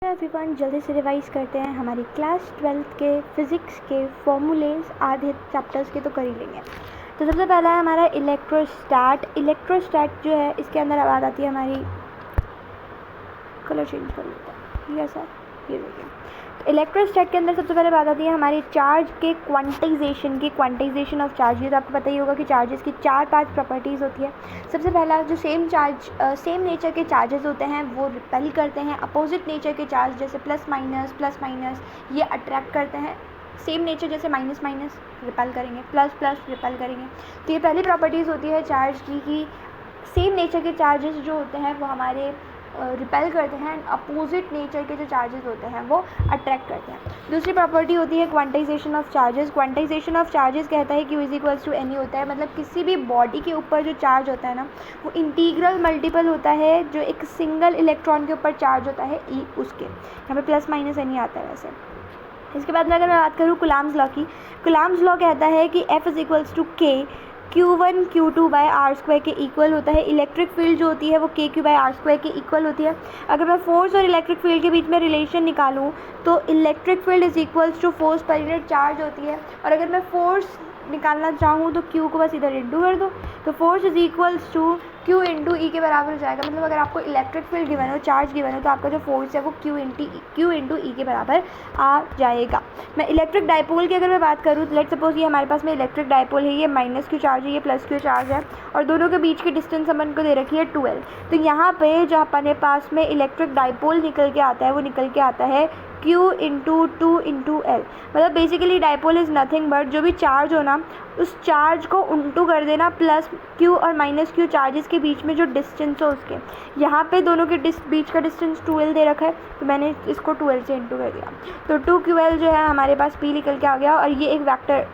Everyone, जल्दी से revise करते हैं। हमारी क्लास 12th के फिज़िक्स के फॉर्मूलेज आधे चैप्टर्स के तो कर ही लेंगे। तो सबसे पहला है हमारा इलेक्ट्रोस्टैट। इलेक्ट्रोस्टैट जो है इसके अंदर बात आती है हमारी, कलर चेंज कर लेते हैं, ये सर ये देखिए। इलेक्ट्रोस्टैट के अंदर सबसे पहले बात आती है हमारी चार्ज के क्वांटाइजेशन की, क्वांटाइजेशन ऑफ चार्ज। ये तो आपको पता ही होगा कि चार्जेस की 4-5 प्रॉपर्टीज़ होती है। सबसे पहला जो सेम नेचर के चार्जेस होते हैं वो रिपेल करते हैं, अपोजिट नेचर के चार्ज जैसे प्लस माइनस ये अट्रैक्ट करते हैं। सेम नेचर जैसे माइनस माइनस रिपेल करेंगे, प्लस प्लस रिपेल करेंगे। तो ये पहली प्रॉपर्टीज़ होती है चार्ज की कि सेम नेचर के चार्जेस जो होते हैं वो हमारे रिपेल करते हैं, अपोजिट नेचर के जो चार्जेस होते हैं वो अट्रैक्ट करते हैं। दूसरी प्रॉपर्टी होती है quantization of charges. Quantization of charges कहता है कि Q इक्वल्स टू एनी होता है, मतलब किसी भी बॉडी के ऊपर जो चार्ज होता है ना वो इंटीग्रल मल्टीपल होता है जो एक सिंगल इलेक्ट्रॉन के ऊपर चार्ज होता है ई, उसके यहाँ पे प्लस माइनस एनी आता है वैसे। इसके बाद में अगर मैं बात करूँ कुलाम्स लॉ की, कुलाम्स लॉ कहता है कि F is equals to K Q1 Q2 by R square के इक्वल होता है। इलेक्ट्रिक फील्ड जो होती है वो KQ बाय आर स्क्वायर के इक्वल होती है। अगर मैं फोर्स और इलेक्ट्रिक फील्ड के बीच में रिलेशन निकालूं तो electric field is equals to force per unit charge होती है। और अगर मैं फोर्स निकालना चाहूँ तो Q को बस इधर इंटू कर दो, तो force is equals to Q into E के बराबर हो जाएगा। मतलब अगर आपको इलेक्ट्रिक फील्ड गिवन हो, चार्ज गिवन हो, तो आपका जो फोर्स है वो Q इंटू ई के बराबर आ जाएगा। मैं इलेक्ट्रिक डाइपोल की अगर मैं बात करूँ, लेट सपोज ये हमारे पास में इलेक्ट्रिक डाइपोल है, ये माइनस Q चार्ज है, ये प्लस Q चार्ज है, और दोनों के बीच की डिस्टेंस अपन को दे रखी है 12। तो यहाँ पे जो अपने पास में इलेक्ट्रिक डाइपोल निकल के आता है वो निकल के आता है Q इंटू 2 इंटू एल। मतलब basically dipole is nothing but जो भी चार्ज हो ना उस चार्ज को उल्टू कर देना प्लस Q और माइनस Q चार्जेस के बीच में जो डिस्टेंस हो उसके। यहाँ पे दोनों के बीच का डिस्टेंस 2L दे रखा है तो मैंने इसको 2L से इंटू कर दिया, तो 2QL जो है हमारे पास P निकल के आ गया। और ये एक वेक्टर,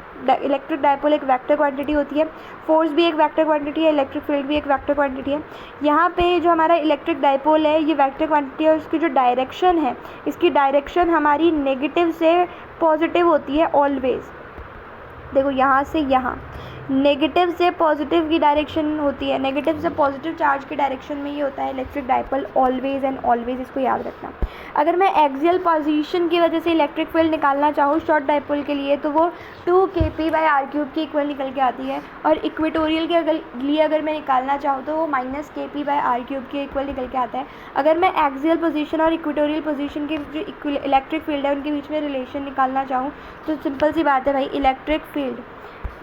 इलेक्ट्रिक डाइपोल एक वेक्टर क्वांटिटी होती है, फोर्स भी एक वेक्टर क्वांटिटी है, इलेक्ट्रिक फील्ड भी एक वेक्टर क्वांटिटी है। यहाँ पे जो हमारा इलेक्ट्रिक डाइपोल है ये वेक्टर क्वांटिटी है, उसकी जो डायरेक्शन है, इसकी डायरेक्शन हमारी नेगेटिव से पॉजिटिव होती है ऑलवेज। देखो यहाँ से यहाँ नेगेटिव से पॉजिटिव की डायरेक्शन होती है, नेगेटिव से पॉजिटिव चार्ज की डायरेक्शन में ये होता है electric dipole always and always, इसको याद रखना। अगर मैं एक्सियल पोजीशन की वजह से इलेक्ट्रिक फील्ड निकालना चाहूँ शॉर्ट डाइपोल के लिए तो वो 2kp बाई आर क्यूब के इक्वल निकल के आती है, और इक्वेटोरियल के लिए अगर मैं निकालना चाहूँ तो वो -kp बाई आर क्यूब के इक्वल निकल के आता है। अगर मैं एक्सियल पोजीशन और इक्वेटोरियल पोजीशन के जो इलेक्ट्रिक फील्ड है उनके बीच में रिलेशन निकालना चाहूँ तो सिंपल सी बात है भाई, इलेक्ट्रिक फील्ड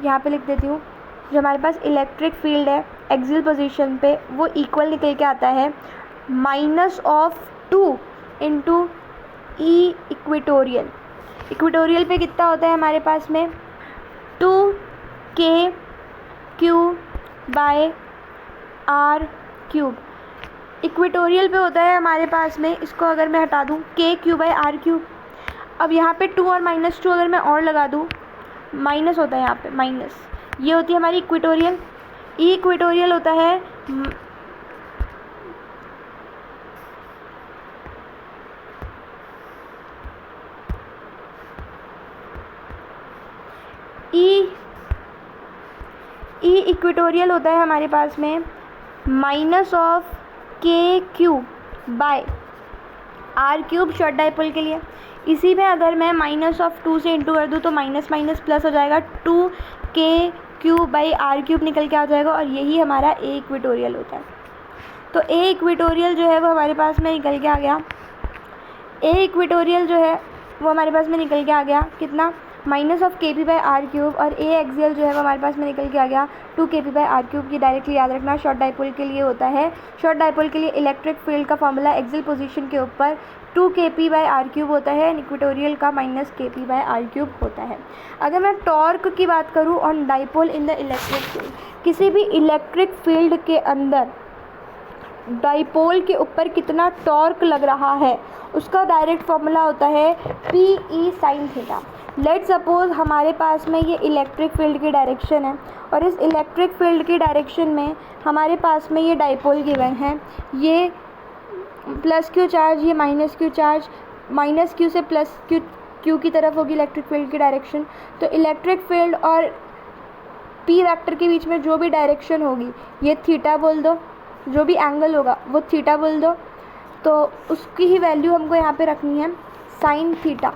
यहाँ पे लिख देती हूँ, जो हमारे पास इलेक्ट्रिक फील्ड है एक्सियल पोजीशन पे वो इक्वल निकल के आता है -2 इंटू ई इक्वेटोरियल। इक्वेटोरियल पे कितना होता है हमारे पास में 2kq bye R cube. Equatorial पे होता है हमारे पास में, इसको अगर मैं हटा दूँ kq बाय आर क्यूब। अब यहाँ पे 2 और -2 अगर मैं और लगा दूँ, माइनस होता है यहाँ पे माइनस, ये होती है हमारी इक्वेटोरियल। ई इक्वेटोरियल होता है ई इक्वेटोरियल होता है हमारे पास में -kq by R cube short dipole के लिए। इसी में अगर मैं -2 से इंटू कर दूँ तो माइनस माइनस प्लस हो जाएगा, 2kq बाई आर क्यूब निकल के आ जाएगा, और यही हमारा ए इक्वेटोरियल होता है। तो ए इक्वेटोरियल जो है वो हमारे पास में निकल के आ गया, ए इक्वेटोरियल जो है वो हमारे पास में निकल के आ गया कितना -kp बाई आर क्यूब, और ए एक्सियल जो है वो हमारे पास में निकल के आ गया 2kp बाई आर क्यूब। ये डायरेक्टली याद रखना शॉर्ट डाइपोल के लिए होता है। शॉर्ट डाइपोल के लिए इलेक्ट्रिक फील्ड का फॉर्मूला एक्सियल पोजीशन के ऊपर 2kp बाई आर क्यूब होता है, इक्वेटोरियल का -kp बाई आर क्यूब होता है। अगर मैं टॉर्क की बात करूँ on dipole in the electric field, किसी भी इलेक्ट्रिक फील्ड के अंदर डाइपोल के ऊपर कितना टॉर्क लग रहा है उसका डायरेक्ट फॉर्मूला होता है PE sine theta. Let suppose हमारे पास में ये इलेक्ट्रिक फील्ड की डायरेक्शन है, और इस इलेक्ट्रिक फील्ड की डायरेक्शन में हमारे पास में ये डाइपोल गिवन है, ये प्लस Q चार्ज, ये minus Q charge, minus Q से प्लस Q की तरफ होगी इलेक्ट्रिक फील्ड की डायरेक्शन। तो इलेक्ट्रिक फील्ड और P वेक्टर के बीच में जो भी डायरेक्शन होगी ये थीटा बोल दो, जो भी एंगल होगा वो थीटा बोल दो। तो उसकी ही वैल्यू हमको यहाँ पे रखनी है साइन थीटा,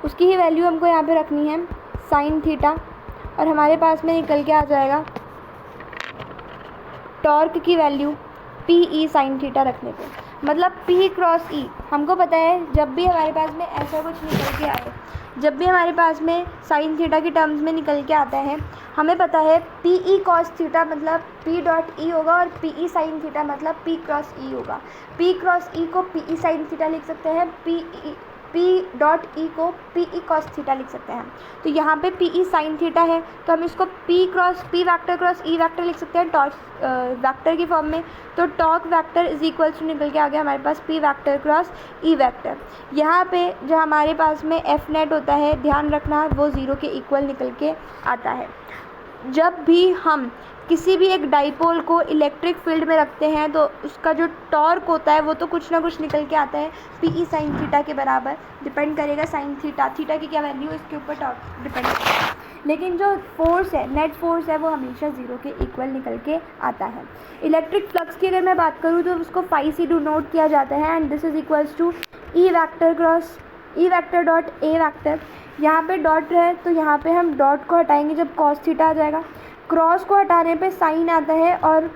उसकी ही वैल्यू हमको यहाँ पे रखनी है साइन थीटा, और हमारे पास में निकल के आ जाएगा टॉर्क की value P E sine theta रखने पे, मतलब पी क्रॉस ई। हमको पता है जब भी हमारे पास में ऐसा कुछ निकल के आए, जब भी हमारे पास में साइन थीटा की टर्म्स में निकल के आता है, हमें पता है पी ई कॉस थीटा मतलब पी डॉट ई होगा, और पी ई साइन थीटा मतलब पी क्रॉस ई होगा। पी क्रॉस ई को पी ई साइन थीटा लिख सकते हैं, पी डॉट ई को पी ई कॉस थीटा लिख सकते हैं। तो यहाँ पे पी ई साइन थीटा है तो हम इसको P vector cross E vector लिख सकते हैं टॉर्क वैक्टर की फॉर्म में। तो torque vector is equals to निकल के आ गया हमारे पास P vector cross E vector. यहाँ पे जो हमारे पास में एफ नेट होता है, ध्यान रखना वो ज़ीरो के इक्वल निकल के आता है। जब भी हम किसी भी एक डाइपोल को इलेक्ट्रिक फील्ड में रखते हैं तो उसका जो टॉर्क होता है वो तो कुछ ना कुछ निकल के आता है पी ई साइन थीटा के बराबर। डिपेंड करेगा साइन थीटा की क्या वैल्यू है, इसके ऊपर टॉर्क डिपेंड करेगा। लेकिन जो फोर्स है, नेट फोर्स है, वो हमेशा ज़ीरो के इक्वल निकल के आता है। इलेक्ट्रिक फ्लक्स की अगर मैं बात करूँ तो उसको फाई से डिनोट किया जाता है, and this is equals to E vector cross E vector dot A vector. यहाँ पे डॉट है तो यहाँ पे हम डॉट को हटाएंगे जब कॉस थीटा आ जाएगा, क्रॉस को हटाने पे साइन आता है और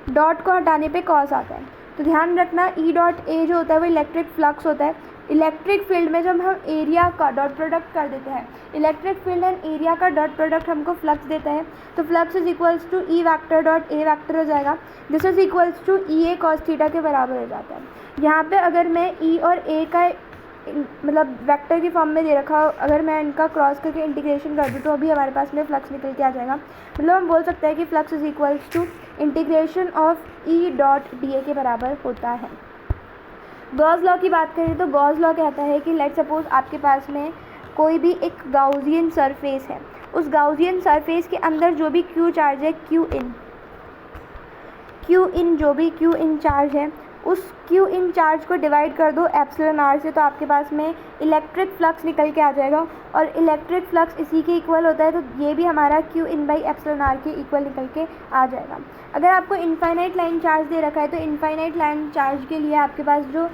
डॉट को हटाने पे कॉस आता है। तो ध्यान रखना ई डॉट ए जो होता है वो इलेक्ट्रिक फ्लक्स होता है। इलेक्ट्रिक फील्ड में जब हम एरिया का डॉट प्रोडक्ट कर देते हैं, इलेक्ट्रिक फील्ड एंड एरिया का डॉट प्रोडक्ट हमको फ्लक्स देता है, तो flux is equals to E vector dot A vector हो जाएगा। This is equals to E A cos theta के बराबर हो जाता है। यहाँ पे अगर मैं ई और ए का मतलब वेक्टर की फॉर्म में दे रखा, अगर मैं इनका क्रॉस करके इंटीग्रेशन कर दूँ तो अभी हमारे पास में फ्लक्स निकल के आ जाएगा। मतलब हम बोल सकते हैं कि flux is equals to integration of E dot D A के बराबर होता है। गॉस लॉ की बात करें तो गॉस लॉ कहता है कि लेट सपोज आपके पास में कोई भी एक गाउसियन सरफेस है, उस गाउसियन सरफेस के अंदर जो भी क्यू चार्ज है, क्यू इन जो भी क्यू इन चार्ज है, उस क्यू इन चार्ज को डिवाइड कर दो एप्सिलॉन आर से, तो आपके पास में इलेक्ट्रिक फ्लक्स निकल के आ जाएगा। और इलेक्ट्रिक फ्लक्स इसी के इक्वल होता है, तो ये भी हमारा Q in by epsilon R के इक्वल निकल के आ जाएगा। अगर आपको इनफाइनाइट लाइन चार्ज दे रखा है तो इनफाइनाइट लाइन चार्ज के लिए आपके पास जो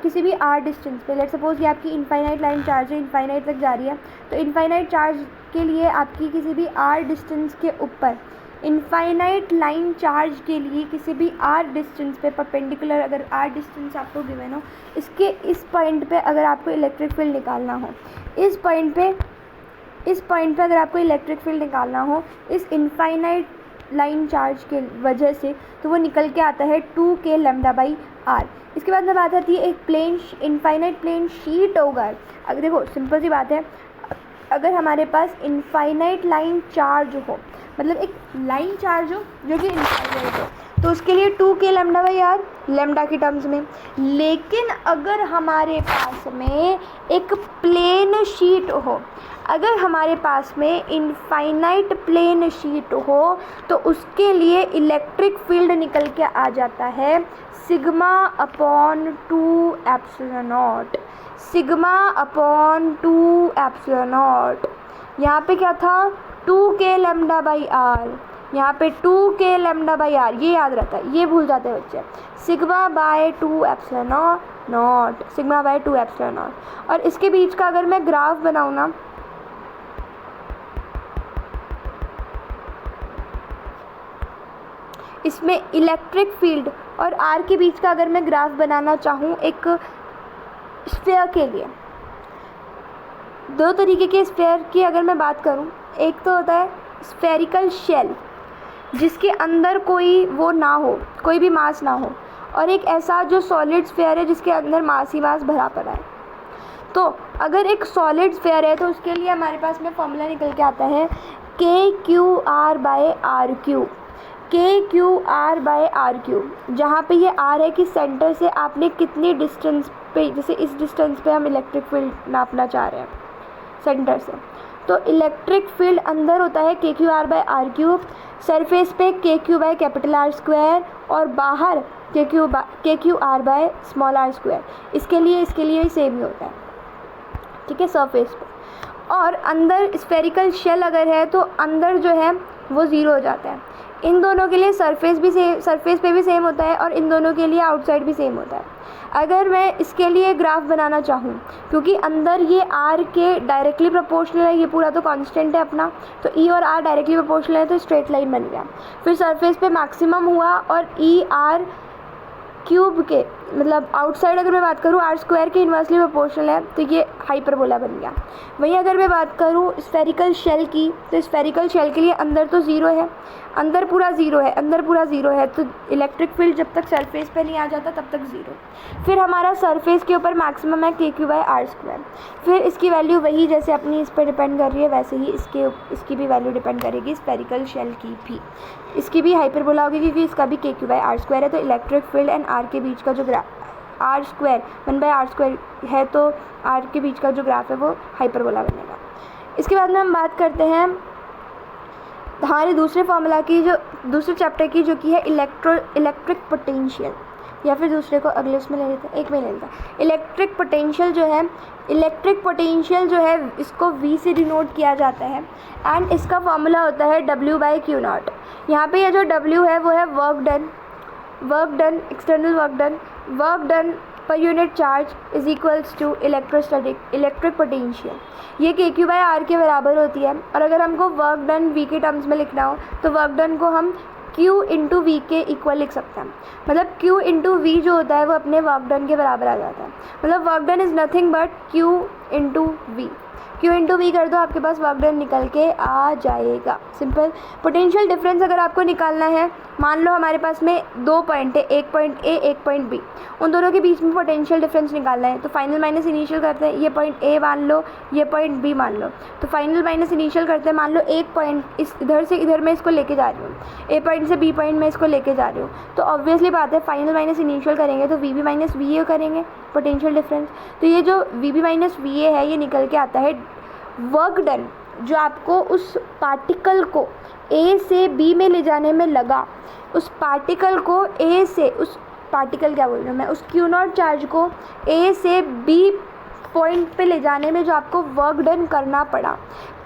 किसी भी आर डिस्टेंस पे, लेट सपोज ये आपकी इनफाइनाइट लाइन चार्ज है, इनफाइनाइट तक जा रही है, तो इनफाइनाइट चार्ज के लिए आपकी किसी भी आर डिस्टेंस के ऊपर, इनफाइनाइट लाइन चार्ज के लिए किसी भी आर डिस्टेंस पे परपेंडिकुलर, अगर आर डिस्टेंस आपको गिवन हो, इसके इस पॉइंट पे अगर आपको इलेक्ट्रिक फील्ड निकालना हो, इस पॉइंट पे अगर आपको इलेक्ट्रिक फील्ड निकालना हो इस इनफाइनाइट लाइन चार्ज के वजह से, तो वो निकल के आता है 2k लैम्डा बाई आर। इसके बाद में बात आती है एक प्लेन इनफाइनाइट प्लेन शीट होगा। अगर देखो सिंपल सी बात है, अगर हमारे पास इनफाइनाइट लाइन चार्ज हो, मतलब एक लाइन चार्ज हो जो कि इनफाइनाइट हो, तो उसके लिए 2k lambda by R lambda की टर्म्स में। लेकिन अगर हमारे पास में एक प्लेन शीट हो, अगर हमारे पास में इनफाइनाइट प्लेन शीट हो, तो उसके लिए इलेक्ट्रिक फील्ड निकल के आ जाता है sigma upon 2 epsilon not, sigma upon 2 epsilon not. यहाँ पे क्या था 2k लैम्डा बाई आर, यहाँ पे 2k लैम्डा बाई आर, ये याद रहता है, ये भूल जाते हैं बच्चे। Sigma bye 2 epsilon not, sigma bye 2 epsilon not. और इसके बीच का अगर मैं ग्राफ बनाऊँ ना, इसमें इलेक्ट्रिक फील्ड और आर के बीच का अगर मैं ग्राफ बनाना चाहूँ एक स्फीयर के लिए, दो तरीके के स्फीयर की अगर मैं बात करूँ, एक तो होता है स्फेरिकल शेल जिसके अंदर कोई वो ना हो, कोई भी मास ना हो, और एक ऐसा जो सॉलिड स्फीयर है जिसके अंदर मास ही मास भरा पड़ा है। तो अगर एक सॉलिड स्फीयर है तो उसके लिए हमारे पास में फॉर्मूला निकल के आता है KQR by R cube, KQR by R cube, जहाँ पे ये आर है कि सेंटर से आपने कितनी डिस्टेंस पे, जैसे इस डिस्टेंस पे हम इलेक्ट्रिक फील्ड नापना चाह रहे हैं सेंटर से, तो इलेक्ट्रिक फील्ड अंदर होता है KQR by R cube, surface पे KQ by capital R square, और बाहर KQR by small R square. इसके लिए सेम ही होता है, ठीक है, सरफेस पे। और अंदर स्फेरिकल शेल अगर है तो अंदर जो है वो ज़ीरो हो जाता है। इन दोनों के लिए सरफेस पे भी सेम होता है और इन दोनों के लिए आउटसाइड भी सेम होता है। अगर मैं इसके लिए ग्राफ बनाना चाहूँ, क्योंकि अंदर ये आर के डायरेक्टली प्रोपोर्शनल है, ये पूरा तो कांस्टेंट है अपना, तो ई और आर डायरेक्टली प्रोपोर्शनल है, तो स्ट्रेट लाइन बन गया। फिर सरफेस पे मैक्सिमम हुआ और ई आर क्यूब के मतलब आउटसाइड अगर मैं बात करूँ आर स्क्वायर के इन्वर्सली प्रोपोर्शनल है, तो ये हाइपरबोला बन गया। वहीं अगर मैं बात करूँ स्फेरिकल शेल की, तो स्फेरिकल शेल के लिए अंदर तो ज़ीरो है, अंदर पूरा ज़ीरो है, तो इलेक्ट्रिक फील्ड जब तक सरफेस पे नहीं आ जाता तब तक ज़ीरो। फिर हमारा सरफेस के ऊपर मैक्सिमम है के क्यू बाई आर स्क्वायर। फिर इसकी वैल्यू वही जैसे अपनी इस पर डिपेंड कर रही है, वैसे ही इसकी भी वैल्यू डिपेंड करेगी स्फेरिकल शेल की भी। इसकी भी हाइपरबोला होगी क्योंकि इसका भी के क्यू बाई आर स्क्वायर है। तो इलेक्ट्रिक फील्ड एंड आर के बीच का जो आर स्क्वायर 1/r² है, तो आर के बीच का जो ग्राफ है वो हाइपरबोला बनेगा। इसके बाद में हम बात करते हैं हमारे दूसरे फार्मूला की, जो दूसरे चैप्टर की, जो कि है इलेक्ट्रिक पोटेंशियल, या फिर दूसरे को अगले उसमें ले लेते हैं, एक में ले लेते हैं। इलेक्ट्रिक पोटेंशियल जो है इसको V से डिनोट किया जाता है एंड इसका फार्मूला होता है W/Q0। यहाँ पे ये जो W है वो है work done external work done per unit charge is equals to electric potential. ये के क्यू बाई आर के बराबर होती है। और अगर हमको वर्क डन V के टर्म्स में लिखना हो तो वर्क डन को हम Q इंटू वी के इक्वल लिख सकते हैं। मतलब Q इंटू वी जो होता है वो अपने वर्क डन के बराबर आ जाता है। मतलब work done is nothing but Q into V. Q into V कर दो, आपके पास वर्क डन निकल के आ जाएगा। सिंपल। पोटेंशियल डिफरेंस अगर आपको निकालना है, मान लो हमारे पास में 2 पॉइंट है, एक पॉइंट ए एक पॉइंट बी, उन दोनों के बीच में पोटेंशियल डिफरेंस निकालना है। तो फाइनल माइनस इनिशियल करते हैं, ये पॉइंट ए मान लो, ये पॉइंट बी मान लो, तो फाइनल माइनस इनिशियल करते हैं। मान लो एक पॉइंट इस इधर से इधर मैं इसको लेके जा रही हूँ, ए पॉइंट से बी पॉइंट में इसको लेके जा रही हूँ, तो ऑब्वियसली बात है फाइनल माइनस इनिशियल करेंगे तो V B minus V A करेंगे पोटेंशियल डिफरेंस। तो ये जो V B minus V A है ये निकल के आता है वर्क डन, जो आपको उस पार्टिकल को ए से बी में ले जाने में लगा, उस पार्टिकल को ए से, उस पार्टिकल क्या बोल रही हूँ मैं, उस Q0 चार्ज को ए से बी पॉइंट पे ले जाने में जो आपको वर्क डन करना पड़ा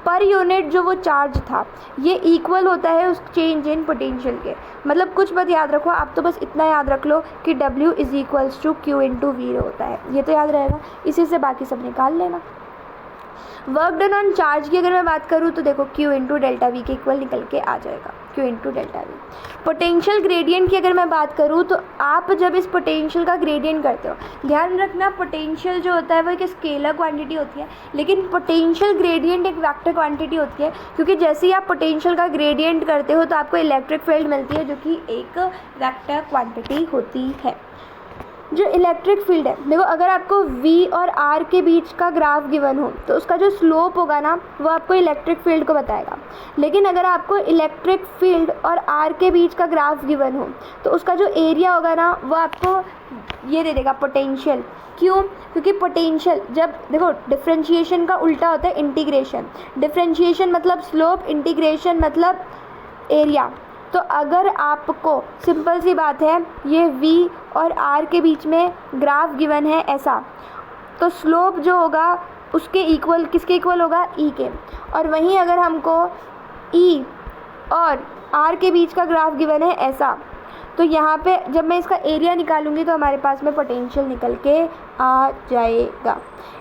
पर यूनिट, जो वो चार्ज था, ये इक्वल होता है उस चेंज इन पोटेंशियल के। मतलब कुछ बात याद रखो, आप तो बस इतना याद रख लो कि W is equals to Q into V होता है, ये तो याद रहेगा। इसी से बाकी सब निकाल लेना। वर्क डन ऑन चार्ज की अगर मैं बात करूँ तो देखो Q इंटू डेल्टा वी के इक्वल निकल के आ जाएगा, Q into delta we. Potential gradient की अगर मैं बात करूँ तो आप जब इस पोटेंशियल का ग्रेडियंट करते हो, ध्यान रखना पोटेंशियल जो होता है वो एक स्केलर क्वांटिटी होती है, लेकिन पोटेंशियल ग्रेडियंट एक वेक्टर क्वांटिटी होती है, क्योंकि जैसे ही आप पोटेंशियल का ग्रेडियंट करते हो तो आपको इलेक्ट्रिक फील्ड मिलती है जो कि एक वेक्टर क्वांटिटी होती है। जो इलेक्ट्रिक फील्ड है, देखो अगर आपको V और R के बीच का ग्राफ गिवन हो तो उसका जो स्लोप होगा ना वो आपको इलेक्ट्रिक फील्ड को बताएगा। लेकिन अगर आपको इलेक्ट्रिक फील्ड और R के बीच का ग्राफ गिवन हो तो उसका जो एरिया होगा ना वो आपको ये दे देगा पोटेंशियल। क्यों? क्योंकि पोटेंशियल जब देखो डिफरेंशिएशन का उल्टा होता है इंटीग्रेशन। डिफरेंशिएशन मतलब स्लोप, इंटीग्रेशन मतलब एरिया। तो अगर आपको सिंपल सी बात है, ये V और R के बीच में ग्राफ गिवन है ऐसा, तो स्लोप जो होगा उसके इक्वल किसके इक्वल होगा? E के। और वहीं अगर हमको E और R के बीच का ग्राफ गिवन है ऐसा, तो यहाँ पे जब मैं इसका एरिया निकालूंगी तो हमारे पास में पोटेंशियल निकल के आ जाएगा।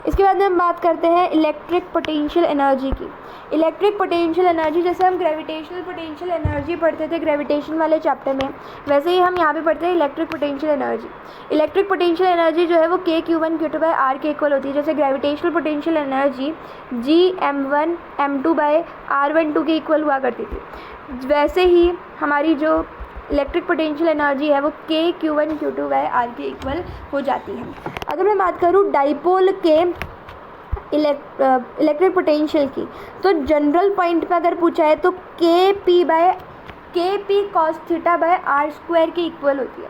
इसके बाद में हम बात करते हैं इलेक्ट्रिक पोटेंशियल एनर्जी की। इलेक्ट्रिक पोटेंशियल एनर्जी, जैसे हम ग्रेविटेशनल पोटेंशियल एनर्जी पढ़ते थे ग्रेविटेशन वाले चैप्टर में, वैसे ही हम यहाँ पे पढ़ते हैं electric potential energy. Electric potential energy जो है वो KQ1 Q2 बाई R के इक्वल होती है। जैसे gravitational potential energy GM1 M2 by R12 के इक्वल हुआ करती थी, वैसे ही हमारी जो इलेक्ट्रिक पोटेंशियल एनर्जी है वो KQ1 Q2 बाई R के इक्वल हो जाती है। अगर मैं बात करूँ डाइपोल के इलेक्ट्रिक पोटेंशियल की, तो जनरल पॉइंट पे अगर पूछा है तो KP cos theta by R square के इक्वल होती है।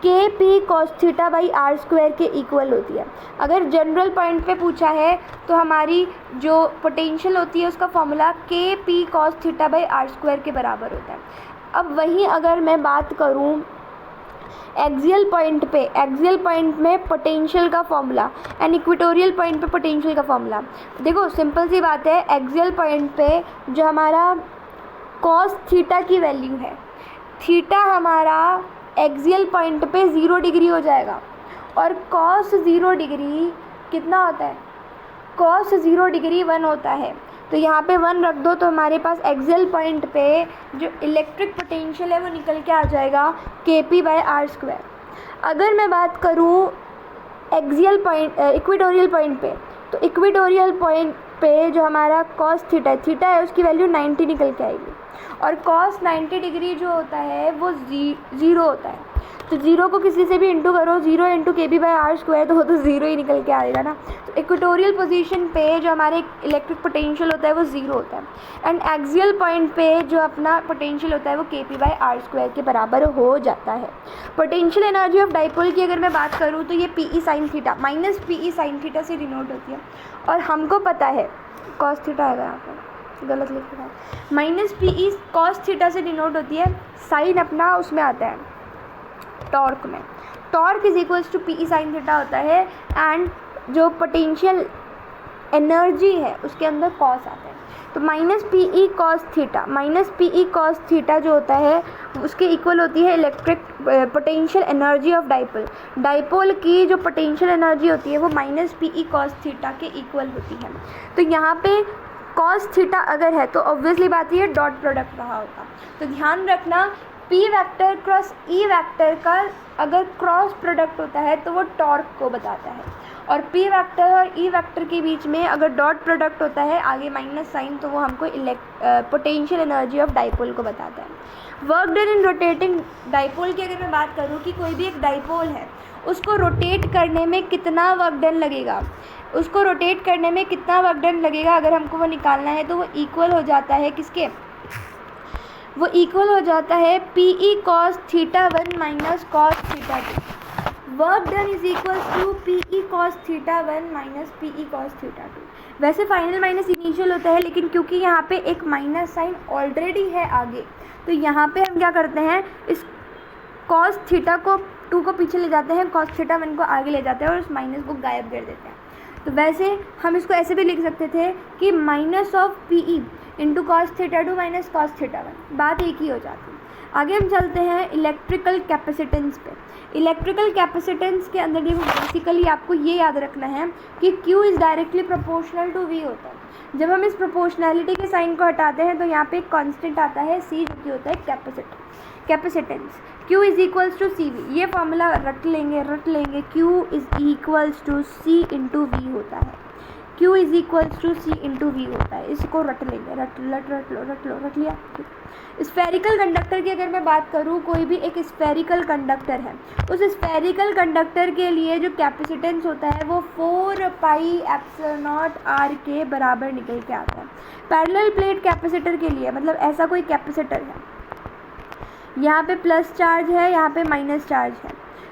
KP cos theta by R square के इक्वल होती है। अगर जनरल पॉइंट पे पूछा है तो हमारी जो पोटेंशियल होती है उसका formula KP cos theta by R square के बराबर होता है। अब वहीं अगर मैं बात करूं एक्सियल पॉइंट में पोटेंशियल का फॉर्मूला एंड इक्वेटोरियल पॉइंट पे पोटेंशियल का फॉर्मूला, देखो सिंपल सी बात है, एक्सियल पॉइंट पे जो हमारा cos थीटा की वैल्यू है, थीटा हमारा एक्सियल पॉइंट पे 0 डिग्री हो जाएगा और कॉस 0 डिग्री कितना होता है, कॉस 0 डिग्री 1 होता है। तो यहाँ पे 1 रख दो तो हमारे पास एक्सियल पॉइंट पे जो इलेक्ट्रिक पोटेंशियल है वो निकल के आ जाएगा kp/r²। अगर मैं बात करूँ एक्सियल पॉइंट इक्वेटोरियल पॉइंट पे, तो इक्वेटोरियल पॉइंट पे जो हमारा कॉस थीटा है उसकी वैल्यू 90 निकल के आएगी और कॉस 90 डिग्री जो होता है वो 0 होता है। तो 0 को किसी से भी इंटू करो, 0 इंटू kp/r² तो वो तो 0 ही निकल के आएगा ना। तो इक्वेटोरियल पोजीशन पे जो हमारे इलेक्ट्रिक पोटेंशियल होता है वो 0 होता है एंड एक्सियल पॉइंट पे जो अपना पोटेंशियल होता है वो kp/r² के बराबर हो जाता है। पोटेंशियल एनर्जी ऑफ डाइपोल की अगर मैं बात करूँ तो ये PE sin theta minus PE sin theta से डिनोट होती है और हमको पता है cos थीटा आएगा, यहाँ पर गलत लिख रहा है, माइनस PE cos थीटा से डिनोट होती है, साइन अपना उसमें आता है टॉर्क में, torque is equals to PE sin theta होता है एंड जो पोटेंशियल एनर्जी है उसके अंदर कॉस आता है। तो माइनस PE cos थीटा जो होता है उसके इक्वल होती है electric potential energy of dipole. Dipole की जो पोटेंशियल एनर्जी होती है वो माइनस PE cos थीटा के इक्वल होती है। तो यहाँ पे cos थीटा अगर है तो ऑब्वियसली बात ये डॉट प्रोडक्ट रहा होगा। तो ध्यान रखना P vector cross E vector का अगर क्रॉस प्रोडक्ट होता है तो वो टॉर्क को बताता है और P वेक्टर और E वेक्टर के बीच में अगर डॉट प्रोडक्ट होता है आगे माइनस साइन तो वो हमको पोटेंशियल एनर्जी ऑफ डाइपोल को बताता है। Work done in rotating dipole की अगर मैं बात करूँ कि कोई भी एक डाइपोल है उसको रोटेट करने में कितना वर्क डन लगेगा, उसको रोटेट करने में कितना वर्क डन लगेगा अगर हमको वो निकालना है तो वो इक्वल हो जाता है किसके, वो इक्वल हो जाता है PE cos theta 1 minus cos theta 2। Work done is equal to PE cos theta 1 minus PE cos theta 2। वैसे फाइनल माइनस इनिशियल होता है लेकिन क्योंकि यहाँ पे एक माइनस साइन ऑलरेडी है आगे तो यहाँ पे हम क्या करते हैं, इस cos थीटा को 2 को पीछे ले जाते हैं, cos थीटा 1 को आगे ले जाते हैं और उस माइनस को गायब कर देते हैं। तो वैसे हम इसको ऐसे भी लिख सकते थे कि minus of PE into cos theta 2 minus cos theta 1, बात एक ही हो जाती है। आगे हम चलते हैं इलेक्ट्रिकल कैपेसिटेंस पे। इलेक्ट्रिकल कैपेसिटेंस के अंदर देखो बेसिकली आपको ये याद रखना है कि Q is directly proportional to V होता है। जब हम इस प्रोपोर्शनैलिटी के साइन को हटाते हैं तो यहाँ पे एक कांस्टेंट आता है C जो कि होता है capacitance. Q is equals to CV, ये फॉर्मूला रट लेंगे Q is equals to C into V होता है, Q is equals to C into V होता है। इसको रट लेंगे, रट लिया। स्फेरिकल कंडक्टर की अगर मैं बात करूँ, कोई भी एक स्फेरिकल कंडक्टर है, उस स्फेरिकल कंडक्टर के लिए जो कैपेसिटेंस होता है वो 4πε0r के बराबर निकल के आता है। पैरेलल प्लेट कैपेसिटर के लिए मतलब ऐसा कोई कैपेसिटर है, यहाँ पे प्लस चार्ज है, यहाँ पे माइनस चार्ज है,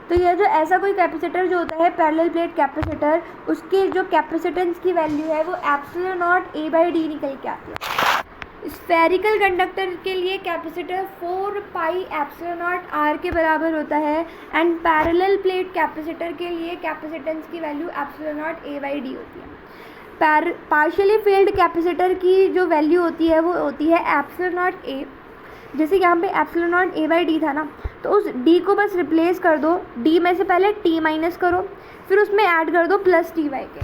तो ये जो ऐसा कोई कैपेसिटर जो होता है पैरेलल प्लेट कैपेसिटर, उसकी जो कैपेसिटेंस की वैल्यू है वो ε0a/d निकल के आती है। स्फेरिकल कंडक्टर के लिए कैपेसिटर 4πε0r के बराबर होता है एंड पैरेलल प्लेट कैपेसिटर के लिए कैपेसिटेंस की वैल्यू ε0a/d होती है। पार्शियली फील्ड कैपेसिटर की जो वैल्यू होती है वो होती है ε0a, जैसे यहाँ पे ε0a/d था ना, तो उस d को बस रिप्लेस कर दो, d में से पहले t माइनस करो, फिर उसमें ऐड कर दो प्लस टी वाई के।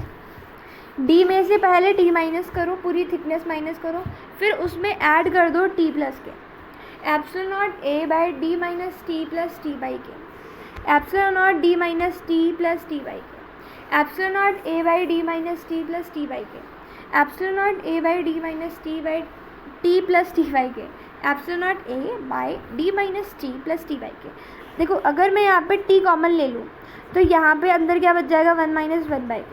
d में से पहले t माइनस करो, पूरी थिकनेस माइनस करो, फिर उसमें ऐड कर दो t प्लस के। ε0a/d minus T plus T Y के, ε0d minus T plus T Y के, ε0a/d minus T plus T Y के, ε0a/d minus T plus T Y के, ε0a/d minus T plus T Y के। देखो अगर मैं यहाँ पे t कॉमन ले लूँ तो यहाँ पे अंदर क्या बच जाएगा, 1 माइनस 1/4।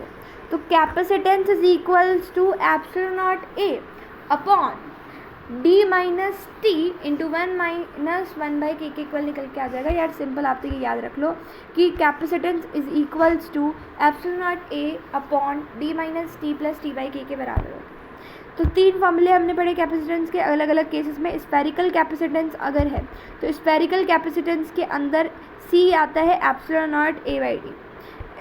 तो capacitance is equals to ε0a upon d minus T into 1 minus 1/k के इक्वल निकल के आ जाएगा। यार सिंपल आप तो ये याद रख लो कि capacitance is equals to ε0a upon d minus T plus टी/k के बराबर होता है। तो 3 फॉर्मूले हमने पढ़े कैपेसिटेंस के अलग अलग केसेस में। स्फेरिकल कैपेसिटेंस अगर है तो स्फेरिकल कैपेसिटेंस के अंदर C आता है ε0a/d।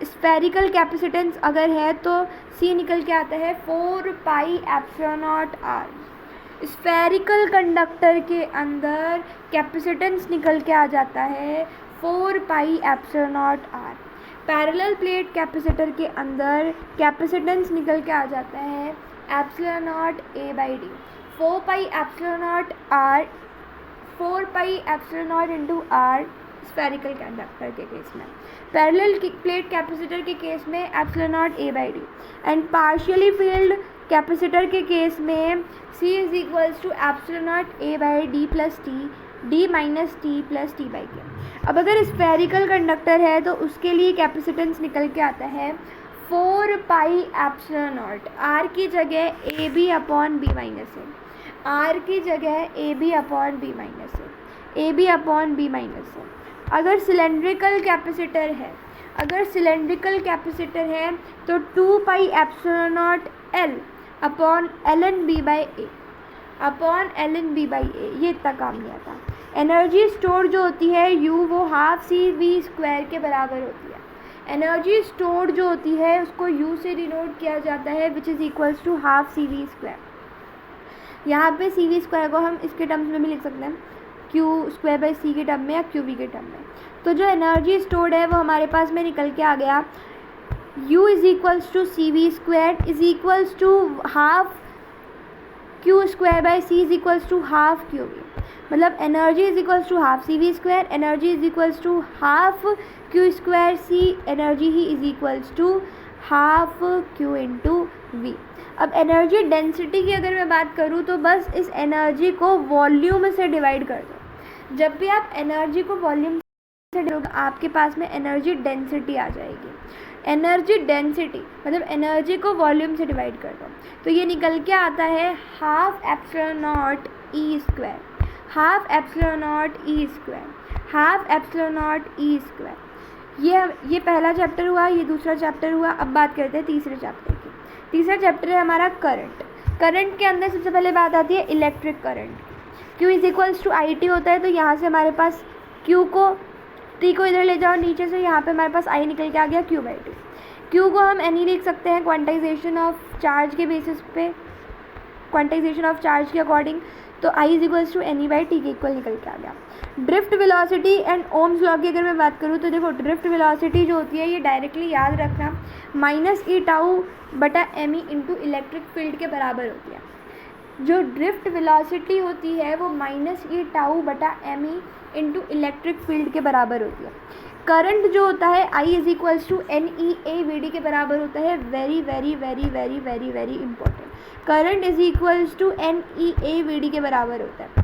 स्फेरिकल कैपेसिटेंस अगर है तो C निकल के आता है 4πε0r। स्फेरिकल कंडक्टर के अंदर कैपेसिटेंस निकल के आ जाता है 4 pi epsilon naught R. Parallel plate capacitor के अंदर कैपेसिटेंस निकल के आ जाता है epsilon naught A by D. 4 pi epsilon naught R, 4 pi epsilon naught into R spherical conductor के केस में। पैरेलल प्लेट कैपेसिटर के केस में epsilon naught A by D. And partially filled capacitor के केस में C is equals to epsilon naught A by D plus T, D minus T plus T by के। अब अगर spherical conductor है तो उसके लिए कैपेसिटेंस निकल के आता है 4 पाई एप्सिलॉन नॉट, आर की जगह A B upon B minus A, R की जगह A B upon B minus A, A B upon B minus A. अगर सिलेंड्रिकल कैपेसिटर है, अगर सिलेंड्रिकल कैपेसिटर है तो 2 pi epsilon naught L upon L N B by A, upon L N B by A, ये इतना काम नहीं आता। एनर्जी स्टोर जो होती है यू, वो हाफ सी वी स्क्वायर के बराबर होती है। एनर्जी स्टोर जो होती है उसको यू से डिनोट किया जाता है which is equals to half C V square. यहाँ पे सी वी स्क्वायर को हम इसके टर्म्स में भी लिख सकते हैं, क्यू स्क्वायर बाई सी के टर्म में या क्यू वी के टर्म में। तो जो एनर्जी स्टोर्ड है वो हमारे पास में निकल के आ गया u is equals to C V square is equals to half Q square by C is equals to half Q V. मतलब energy is equals to half C V square, energy is equals to half Q square C, energy ही is equals to half Q into V. अब energy density की अगर मैं बात करूँ तो बस इस एनर्जी को वॉल्यूम से डिवाइड कर दो। जब भी आप एनर्जी को वॉल्यूम से डिवाइड, आपके पास में एनर्जी डेंसिटी आ जाएगी। एनर्जी डेंसिटी मतलब एनर्जी को वॉल्यूम से डिवाइड कर दो तो ये निकल के आता है half epsilon not E square, half epsilon not E square, half epsilon not E square. ये पहला चैप्टर हुआ, ये दूसरा चैप्टर हुआ। अब बात करते हैं तीसरे चैप्टर की। तीसरा चैप्टर है हमारा करंट। करंट के अंदर सबसे पहले बात आती है electric current. Q is equals to I T होता है, तो यहाँ से हमारे पास Q को T को इधर ले जाओ नीचे से, यहाँ पे हमारे पास I निकल के आ गया Q बाई टी। Q को हम N लिख सकते हैं क्वांटाइजेशन ऑफ चार्ज के बेसिस पे, क्वांटाइजेशन ऑफ चार्ज के अकॉर्डिंग। तो I is equals to N E by T के इक्वल निकल के आ गया। Drift velocity and Ohm's law की अगर मैं बात करूँ तो देखो ड्रिफ्ट वेलोसिटी जो होती है ये डायरेक्टली याद रखना माइनस ई टाउ बटा M E into electric field के बराबर होती है। जो ड्रिफ्ट वेलोसिटी होती है वो माइनस ई टाउ बटा M E into electric field के बराबर होती है। करंट जो होता है I is equals to N E A V D के बराबर होता है। Very very very very very very important, current is equals to N E A V D के बराबर होता है।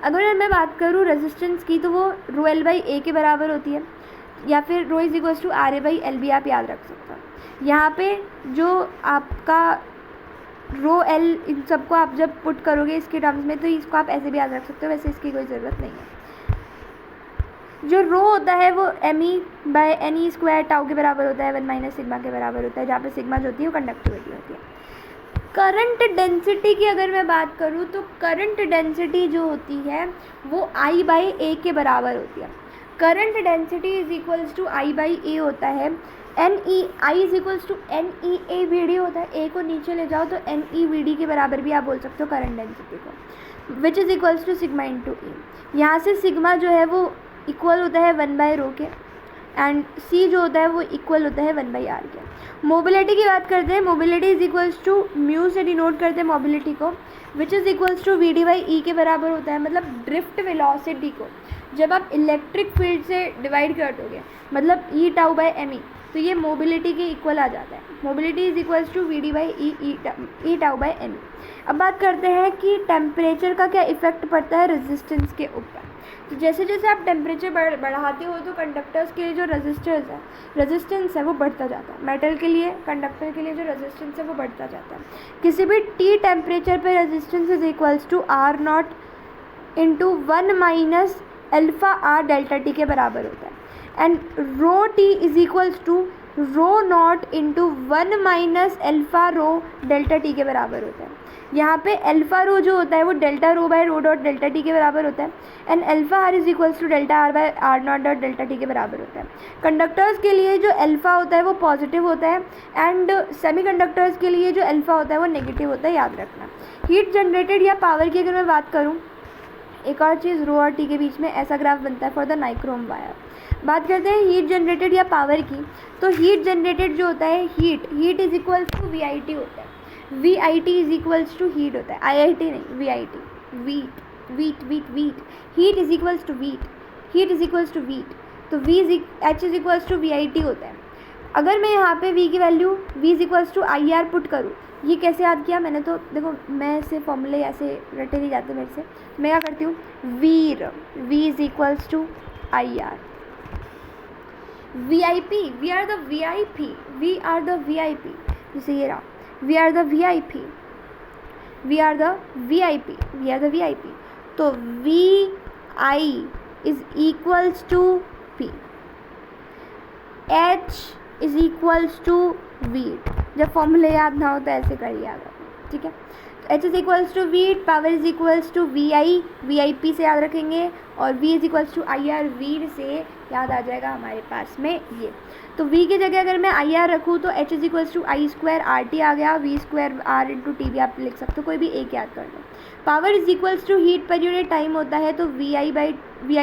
अगर मैं बात करूँ रेजिस्टेंस की तो वो रो एल बाई ए के बराबर होती है, या फिर rho is equals to R A by L भी आप याद रख सकते हो। यहाँ पे जो आपका रो एल इन सबको आप जब पुट करोगे इसके टर्म्स में तो इसको आप ऐसे भी याद रख सकते हो, वैसे इसकी कोई ज़रूरत नहीं है। जो रो होता है वो M E by N E square tau के बराबर होता है, 1 माइनस सिग्मा के बराबर होता है, जहाँ पे सिग्मा जो होती है वो कंडक्टिविटी होती है। करंट डेंसिटी की अगर मैं बात करूँ तो करंट डेंसिटी जो होती है वो आई बाई ए के बराबर होती है। Current density is equals to I by A होता है। N E I is equals to N E A V D होता है। ए को नीचे ले जाओ तो एन ई वी डी के बराबर भी आप बोल सकते हो करंट डेंसिटी को, which is equals to sigma into E. यहाँ से सिग्मा जो है वो इक्वल होता है 1 बाई रो के, एंड सी जो होता है वो इक्वल होता है 1 बाई आर के। मोबिलिटी की बात करते हैं, mobility is equals to mu से डिनोट करते हैं मोबिलिटी को, which is equals to V D by E के बराबर होता है। मतलब ड्रिफ्ट वेलोसिटी को जब आप इलेक्ट्रिक फील्ड से डिवाइड कर दोगे, मतलब E tau by M E, तो ये मोबिलिटी के इक्वल आ जाता है। Mobility is equals to V D by E tau by M E. अब बात करते हैं कि टेम्परेचर का क्या इफेक्ट पड़ता है रेजिस्टेंस के ऊपर। तो जैसे जैसे आप टेम्परेचर बढ़ाते हो तो कंडक्टर्स के लिए जो रेजिस्टेंस है वो बढ़ता जाता है। मेटल के लिए, कंडक्टर के लिए जो रेजिस्टेंस है वो बढ़ता जाता है। किसी भी टी टेम्परेचर पे resistance is equals to R not into 1 minus alpha R delta T के बराबर होता है। And rho T is equals to rho not into 1 minus alpha rho delta T के बराबर होता है। यहाँ पे अल्फा रो जो होता है वो delta rho by rho dot delta T के बराबर होता है, and alpha R is equals to delta R by R not dot delta T के बराबर होता है। कंडक्टर्स के लिए जो अल्फा होता है वो पॉजिटिव होता है, एंड सेमी कंडक्टर्स के लिए जो अल्फा होता है वो नेगेटिव होता है, याद रखना। हीट जनरेटेड या पावर की अगर मैं बात करूँ, एक और चीज़, रो और टी के बीच में ऐसा ग्राफ बनता है फॉर द नाइक्रोम वायर। बात करते हैं हीट जनरेटेड या पावर की, तो हीट जनरेटेड जो होता है, heat is equals to V I T होता है, V I T is equals to heat होता है, आई आई टी नहीं, V I T, veet, heat is equals to heat is equals to veet, तो H is equals to V I T होता है। अगर मैं यहाँ पे वी की value V is equals to I R put करूँ, ये कैसे याद किया मैंने, तो देखो मैं ऐसे फॉर्मूले ऐसे रटे नहीं जाते मेरे से, मैं क्या करती हूँ, V is equals to I R, V I P, V R the V I P, जैसे ये रहा, V R the V I P, तो V I is equals to P, H is equals to veet. जब फॉर्मूले याद ना हो तो ऐसे करिए आगे, ठीक है। H is equals to veet, power is equals to V I P से याद रखेंगे, और V is equals to I R, veer से याद आ जाएगा हमारे पास में ये। तो v की जगह अगर मैं आई आर रखूँ तो H is equals to I square R T आ गया, V square R into T भी आप लिख सकते हो, कोई भी एक याद कर लो। Power is equals to heat per unit time होता है, तो V I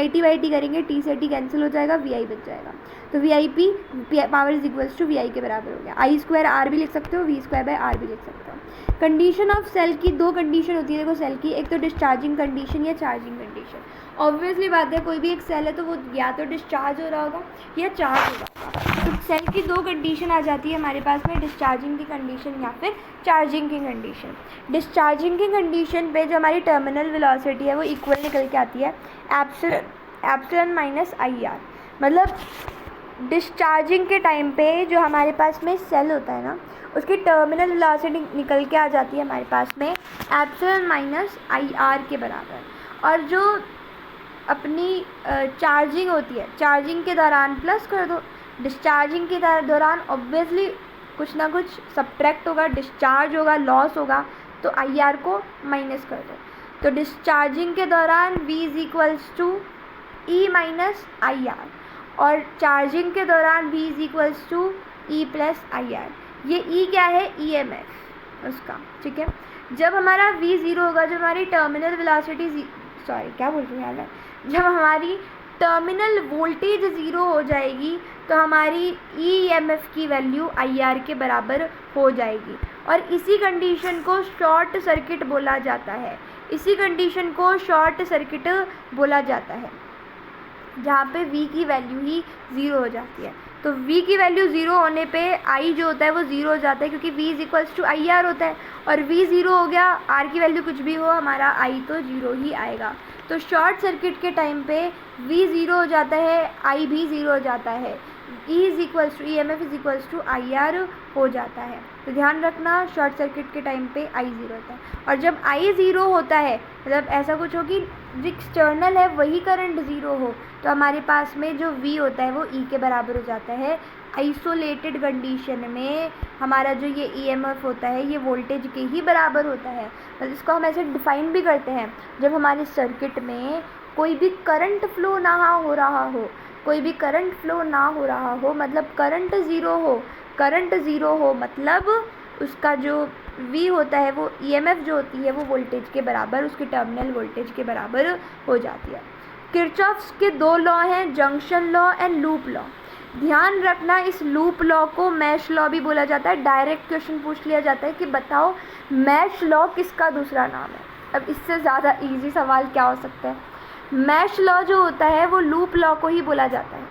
T by T करेंगे, टी से टी कैंसिल हो जाएगा, वी आई बच जाएगा, तो V I P power is equals to V I के बराबर हो गया। आई स्क्वायर आर भी लिख सकते हो, वी स्क्वायर बाय आर भी लिख सकते हो। कंडीशन ऑफ सेल की दो कंडीशन होती है देखो सेल की, एक तो डिस्चार्जिंग कंडीशन या चार्जिंग कंडीशन। ऑब्वियसली बात है, कोई भी एक सेल है तो वो या तो डिस्चार्ज हो रहा होगा या चार्ज हो रहा होगा, तो सेल की दो कंडीशन आ जाती है हमारे पास में, डिस्चार्जिंग की कंडीशन या फिर चार्जिंग की कंडीशन। डिस्चार्जिंग की कंडीशन पे जो हमारी टर्मिनल वेलोसिटी है वो इक्वल निकल के आती है एप्सिलॉन माइनस आई आर, मतलब डिस्चार्जिंग के टाइम पे जो हमारे पास में सेल होता है ना, उसकी टर्मिनल वेलोसिटी निकल के आ जाती है हमारे पास में एप्सिलॉन माइनस आई आर के बराबर। और जो अपनी चार्जिंग होती है, चार्जिंग के दौरान प्लस कर दो, डिस्चार्जिंग के दौरान ऑब्वियसली कुछ ना कुछ सब्ट्रैक्ट होगा, डिस्चार्ज होगा, लॉस होगा, तो आई आर को माइनस कर दो। तो डिस्चार्जिंग के दौरान v is equals to E minus I R, और चार्जिंग के दौरान v is equals to E plus I R. ये e क्या है, ई एम एफ उसका, ठीक है। जब हमारा v ज़ीरो होगा, जब हमारी टर्मिनल वेलोसिटी जब हमारी टर्मिनल वोल्टेज ज़ीरो हो जाएगी तो हमारी EMF की वैल्यू IR के बराबर हो जाएगी, और इसी कंडीशन को शॉर्ट सर्किट बोला जाता है, जहाँ पे V की वैल्यू ही ज़ीरो हो जाती है। तो V की वैल्यू ज़ीरो होने पे I जो होता है वो ज़ीरो हो जाता है, क्योंकि V is equals to I R होता है, और V ज़ीरो हो गया, R की वैल्यू कुछ भी हो, हमारा I तो ज़ीरो ही आएगा। तो शॉर्ट सर्किट के टाइम पे V ज़ीरो हो जाता है, I भी ज़ीरो हो जाता है, E is equals to EMF is equals to IR हो जाता है। तो ध्यान रखना, शॉर्ट सर्किट के टाइम पे I ज़ीरो होता है, और जब I ज़ीरो होता है मतलब ऐसा कुछ हो कि जो एक्सटर्नल है वही करंट ज़ीरो हो, तो हमारे पास में जो V होता है वो E के बराबर हो जाता है। आइसोलेटेड कंडीशन में हमारा जो ये EMF होता है ये वोल्टेज के ही बराबर होता है। मतलब इसको हम ऐसे डिफ़ाइन भी करते हैं, जब हमारे सर्किट में कोई भी करंट फ्लो ना हो रहा हो, मतलब करंट ज़ीरो हो, मतलब उसका जो V होता है वो EMF जो होती है वो वोल्टेज के बराबर, उसके टर्मिनल वोल्टेज के बराबर हो जाती है। किरचॉफ्स के दो लॉ हैं, junction law and loop law. ध्यान रखना, इस लूप लॉ को मैश लॉ भी बोला जाता है। डायरेक्ट क्वेश्चन पूछ लिया जाता है कि बताओ मैश लॉ किसका दूसरा नाम है। अब इससे ज़्यादा इजी सवाल क्या हो सकता है। मैश लॉ जो होता है वो लूप लॉ को ही बोला जाता है।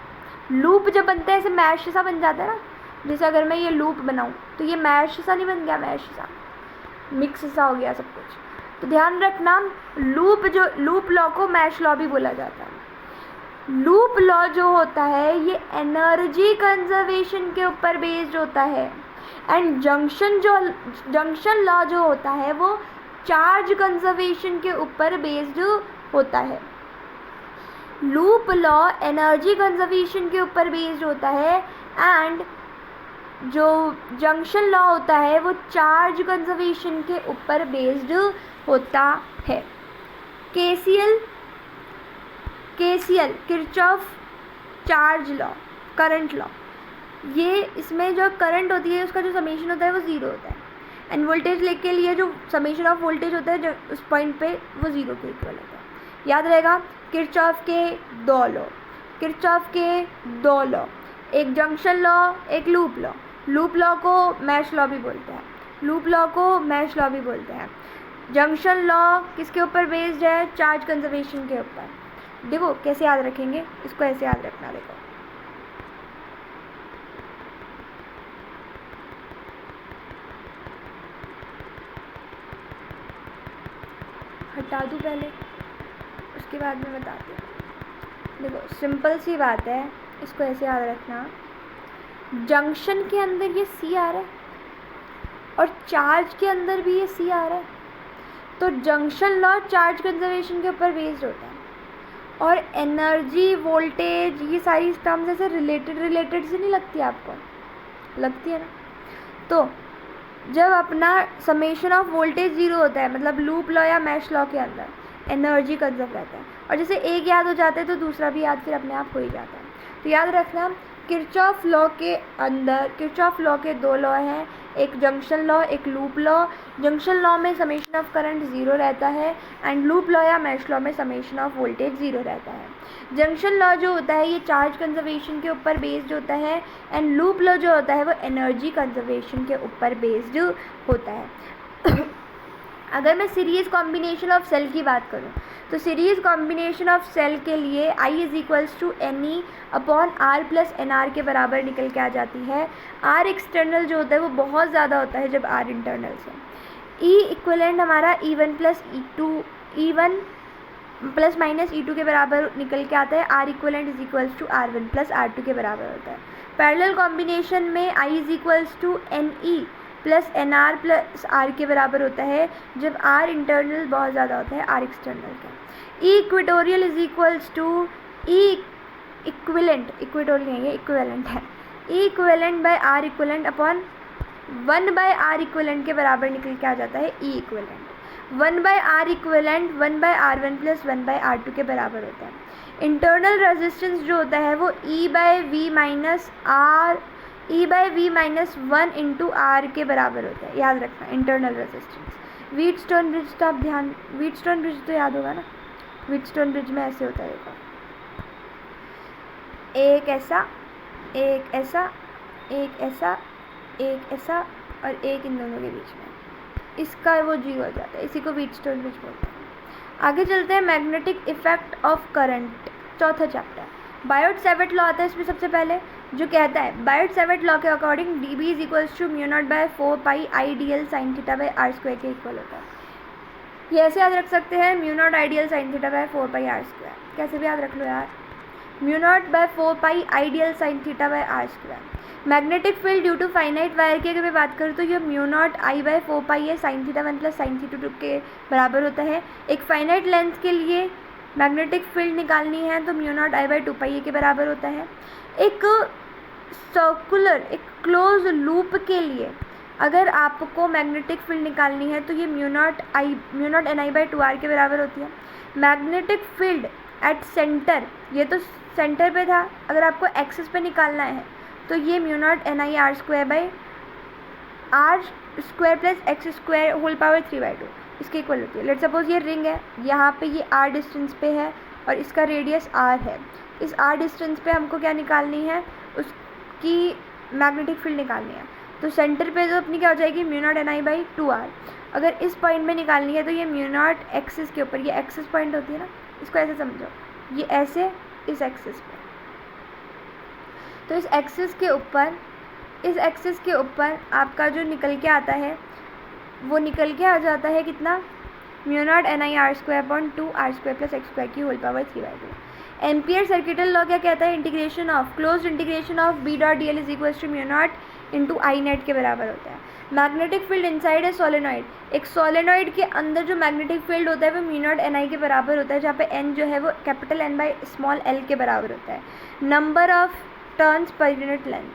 लूप जब बनता है ऐसे मैश सा बन जाता है ना, जैसे अगर मैं ये लूप बनाऊँ तो ये मैश सा नहीं बन गया, मैश सा मिक्स सा हो गया सब कुछ। तो ध्यान रखना, लूप लॉ को मैश लॉ भी बोला जाता है। लूप लॉ जो होता है ये एनर्जी कंजर्वेशन के ऊपर बेस्ड होता है, एंड जंक्शन लॉ जो होता है वो चार्ज कंजर्वेशन के ऊपर बेस्ड होता है। लूप लॉ एनर्जी कंजर्वेशन के ऊपर बेस्ड होता है, एंड जो जंक्शन लॉ होता है वो चार्ज कंजर्वेशन के ऊपर बेस्ड होता है। KCL Kirchhoff Charles law, current law, ये इसमें जो करंट होती है उसका जो समेशन होता है वो ज़ीरो होता है, एंड वोल्टेज के लिए जो समेशन ऑफ वोल्टेज होता है जो उस पॉइंट पे वो ज़ीरो के इक्वल होता है। याद रहेगा किरचॉफ के दो लॉ, एक जंक्शन लॉ, एक लूप लॉ। लूप लॉ को मैश लॉ भी बोलते हैं। जंक्शन लॉ किसके ऊपर बेस्ड है? चार्ज कंजर्वेशन के ऊपर। देखो कैसे याद रखेंगे, इसको ऐसे याद रखना। देखो हटा दूँ पहले, उसके बाद में बताती हूँ। देखो सिंपल सी बात है, इसको ऐसे याद रखना। जंक्शन के अंदर ये सी आ रहा है और चार्ज के अंदर भी ये सी आ रहा है, तो जंक्शन लॉ चार्ज कंजर्वेशन के ऊपर बेस्ड होता है। और एनर्जी, वोल्टेज, ये सारी टर्म्स ऐसे रिलेटेड से नहीं लगती आपको? लगती है ना। तो जब अपना समेशन ऑफ वोल्टेज ज़ीरो होता है, मतलब लूप लॉ या मैश लॉ के अंदर एनर्जी कंजर्व रहता है, और जैसे एक याद हो जाता है तो दूसरा भी याद फिर अपने आप हो ही जाता है। तो याद रखना, किरचॉफ लॉ के अंदर किरचॉफ लॉ के दो लॉ हैं, एक जंक्शन लॉ, एक लूप लॉ। जंक्शन लॉ में समेशन ऑफ करंट ज़ीरो रहता है, एंड लूप लॉ या मैश लॉ में समेशन ऑफ वोल्टेज ज़ीरो रहता है। जंक्शन लॉ जो होता है ये चार्ज कंजर्वेशन के ऊपर बेस्ड होता है, एंड लूप लॉ जो होता है वो एनर्जी कंजर्वेशन के ऊपर बेस्ड होता है। अगर मैं सीरीज़ कॉम्बिनेशन ऑफ सेल की बात करूं, तो सीरीज़ कॉम्बिनेशन ऑफ सेल के लिए I = NE/R+NR के बराबर निकल के आ जाती है। R एक्सटर्नल जो होता है वो बहुत ज़्यादा होता है जब R इंटरनल से। E इक्वलेंट हमारा E1 + E2 के बराबर निकल के आता है। R इक्वलेंट = R1 + R2 के बराबर होता है। पैरेलल कॉम्बिनेशन में I = NE+NR+R के बराबर होता है जब R इंटरनल बहुत ज़्यादा होता है R एक्सटर्नल का। E इक्वेटोरियल = E इक्विवेलेंट है, E equivalent equivalent upon 1/R equivalent के बराबर निकल के आ जाता है E equivalent. 1/R equivalent 1/R1 + 1/R2 के बराबर होता है। इंटरनल रेजिस्टेंस जो होता है वो E/V - 1 × R के बराबर होता है। याद रखना इंटरनल रेजिस्टेंस। व्हीटस्टोन ब्रिज तो आप व्हीटस्टोन ब्रिज तो याद होगा ना। व्हीटस्टोन ब्रिज में ऐसे होता है, देखो एक ऐसा, एक ऐसा, एक ऐसा, एक ऐसा और एक इन दोनों के बीच में, इसका वो जीरो हो जाता है, इसी को व्हीटस्टोन ब्रिज बोलते हैं। आगे चलते हैं मैग्नेटिक इफेक्ट ऑफ करंट, चौथा चैप्टर। बायोट सैवर्ट लॉ आता है इसमें सबसे पहले, जो कहता है बायोट सैवर्ट लॉ के according dB = μ0/4π IDL sin θ/r² के इक्वल होता है। ये ऐसे याद रख सकते हैं, μ0 IDL sin θ/4π r²। कैसे भी याद रख लो यार, μ0/4π IDL sin θ/r²। Magnetic field due to finite wire की अगर मैं बात करूँ तो ये μ0 I/4π है sin θ1 + sin θ2 के बराबर होता है। एक फाइनाइट लेंथ के लिए मैग्नेटिक फील्ड निकालनी है तो μ0 I/2π के बराबर होता है। एक सर्कुलर, एक क्लोज लूप के लिए अगर आपको मैग्नेटिक फील्ड निकालनी है तो ये μ0 Ni/2r के बराबर होती है। मैग्नेटिक फील्ड एट सेंटर, ये तो सेंटर पे था, अगर आपको एक्सिस पे निकालना है तो ये μ0 NiR² + x² होल पावर 3/2 इसके इक्वल होती है। लेट्स सपोज ये रिंग है, यहाँ पे ये r डिस्टेंस पे है और इसका रेडियस r है। इस r डिस्टेंस पे हमको क्या निकालनी है, उसकी मैग्नेटिक फील्ड निकालनी है। तो सेंटर पे जो अपनी क्या हो जाएगी μ0 Ni/2r। अगर इस पॉइंट में निकालनी है तो ये μ0 एक्सिस के ऊपर, ये एक्सिस पॉइंट होती है ना, इसको ऐसे समझो, ये ऐसे इस एक्सिस पे, तो इस एक्सिस के ऊपर आपका जो निकल के आता है वो निकल के आ जाता है कितना, μ0 NiR²/2 r² + x² की whole power 3/2। Ampere circuital law क्या कहता है, integration of closed integration of B.dl = μ0 × I net के बराबर होता है। मैग्नेटिक फील्ड इनसाइड है सोलेनॉइड, एक सोलेनॉइड के अंदर जो मैग्नेटिक फील्ड होता है वो μ0 Ni के बराबर होता है, जहाँ पे N जो है वो कैपिटल N/स्मॉल l के बराबर होता है। Number of turns per unit length,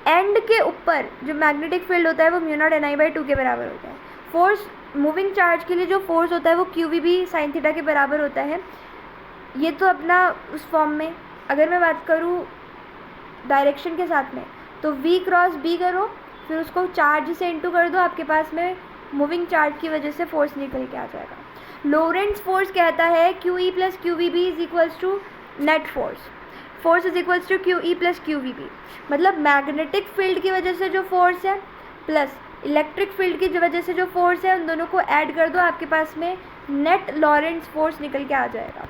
and के ऊपर जो मैग्नेटिक फील्ड होता है वो म्यू नॉट NI/2 के बराबर होता है। फोर्स मूविंग चार्ज के लिए जो फोर्स होता है वो QVB sin थीटा के बराबर होता है। ये तो अपना उस फॉर्म में। अगर मैं बात करूँ डायरेक्शन के साथ में, तो V क्रॉस B करो, फिर उसको चार्ज से इंटू कर दो, आपके पास में मूविंग चार्ज की वजह से फोर्स निकल के आ जाएगा। लोरेंट्ज फोर्स कहता है QE + QVB is equals to net force is equals to QE + QVB। मतलब मैग्नेटिक फील्ड की वजह से जो फोर्स है प्लस इलेक्ट्रिक फील्ड की वजह से जो फोर्स है, उन दोनों को ऐड कर दो, आपके पास में नेट लॉरेंट्ज फोर्स निकल के आ जाएगा।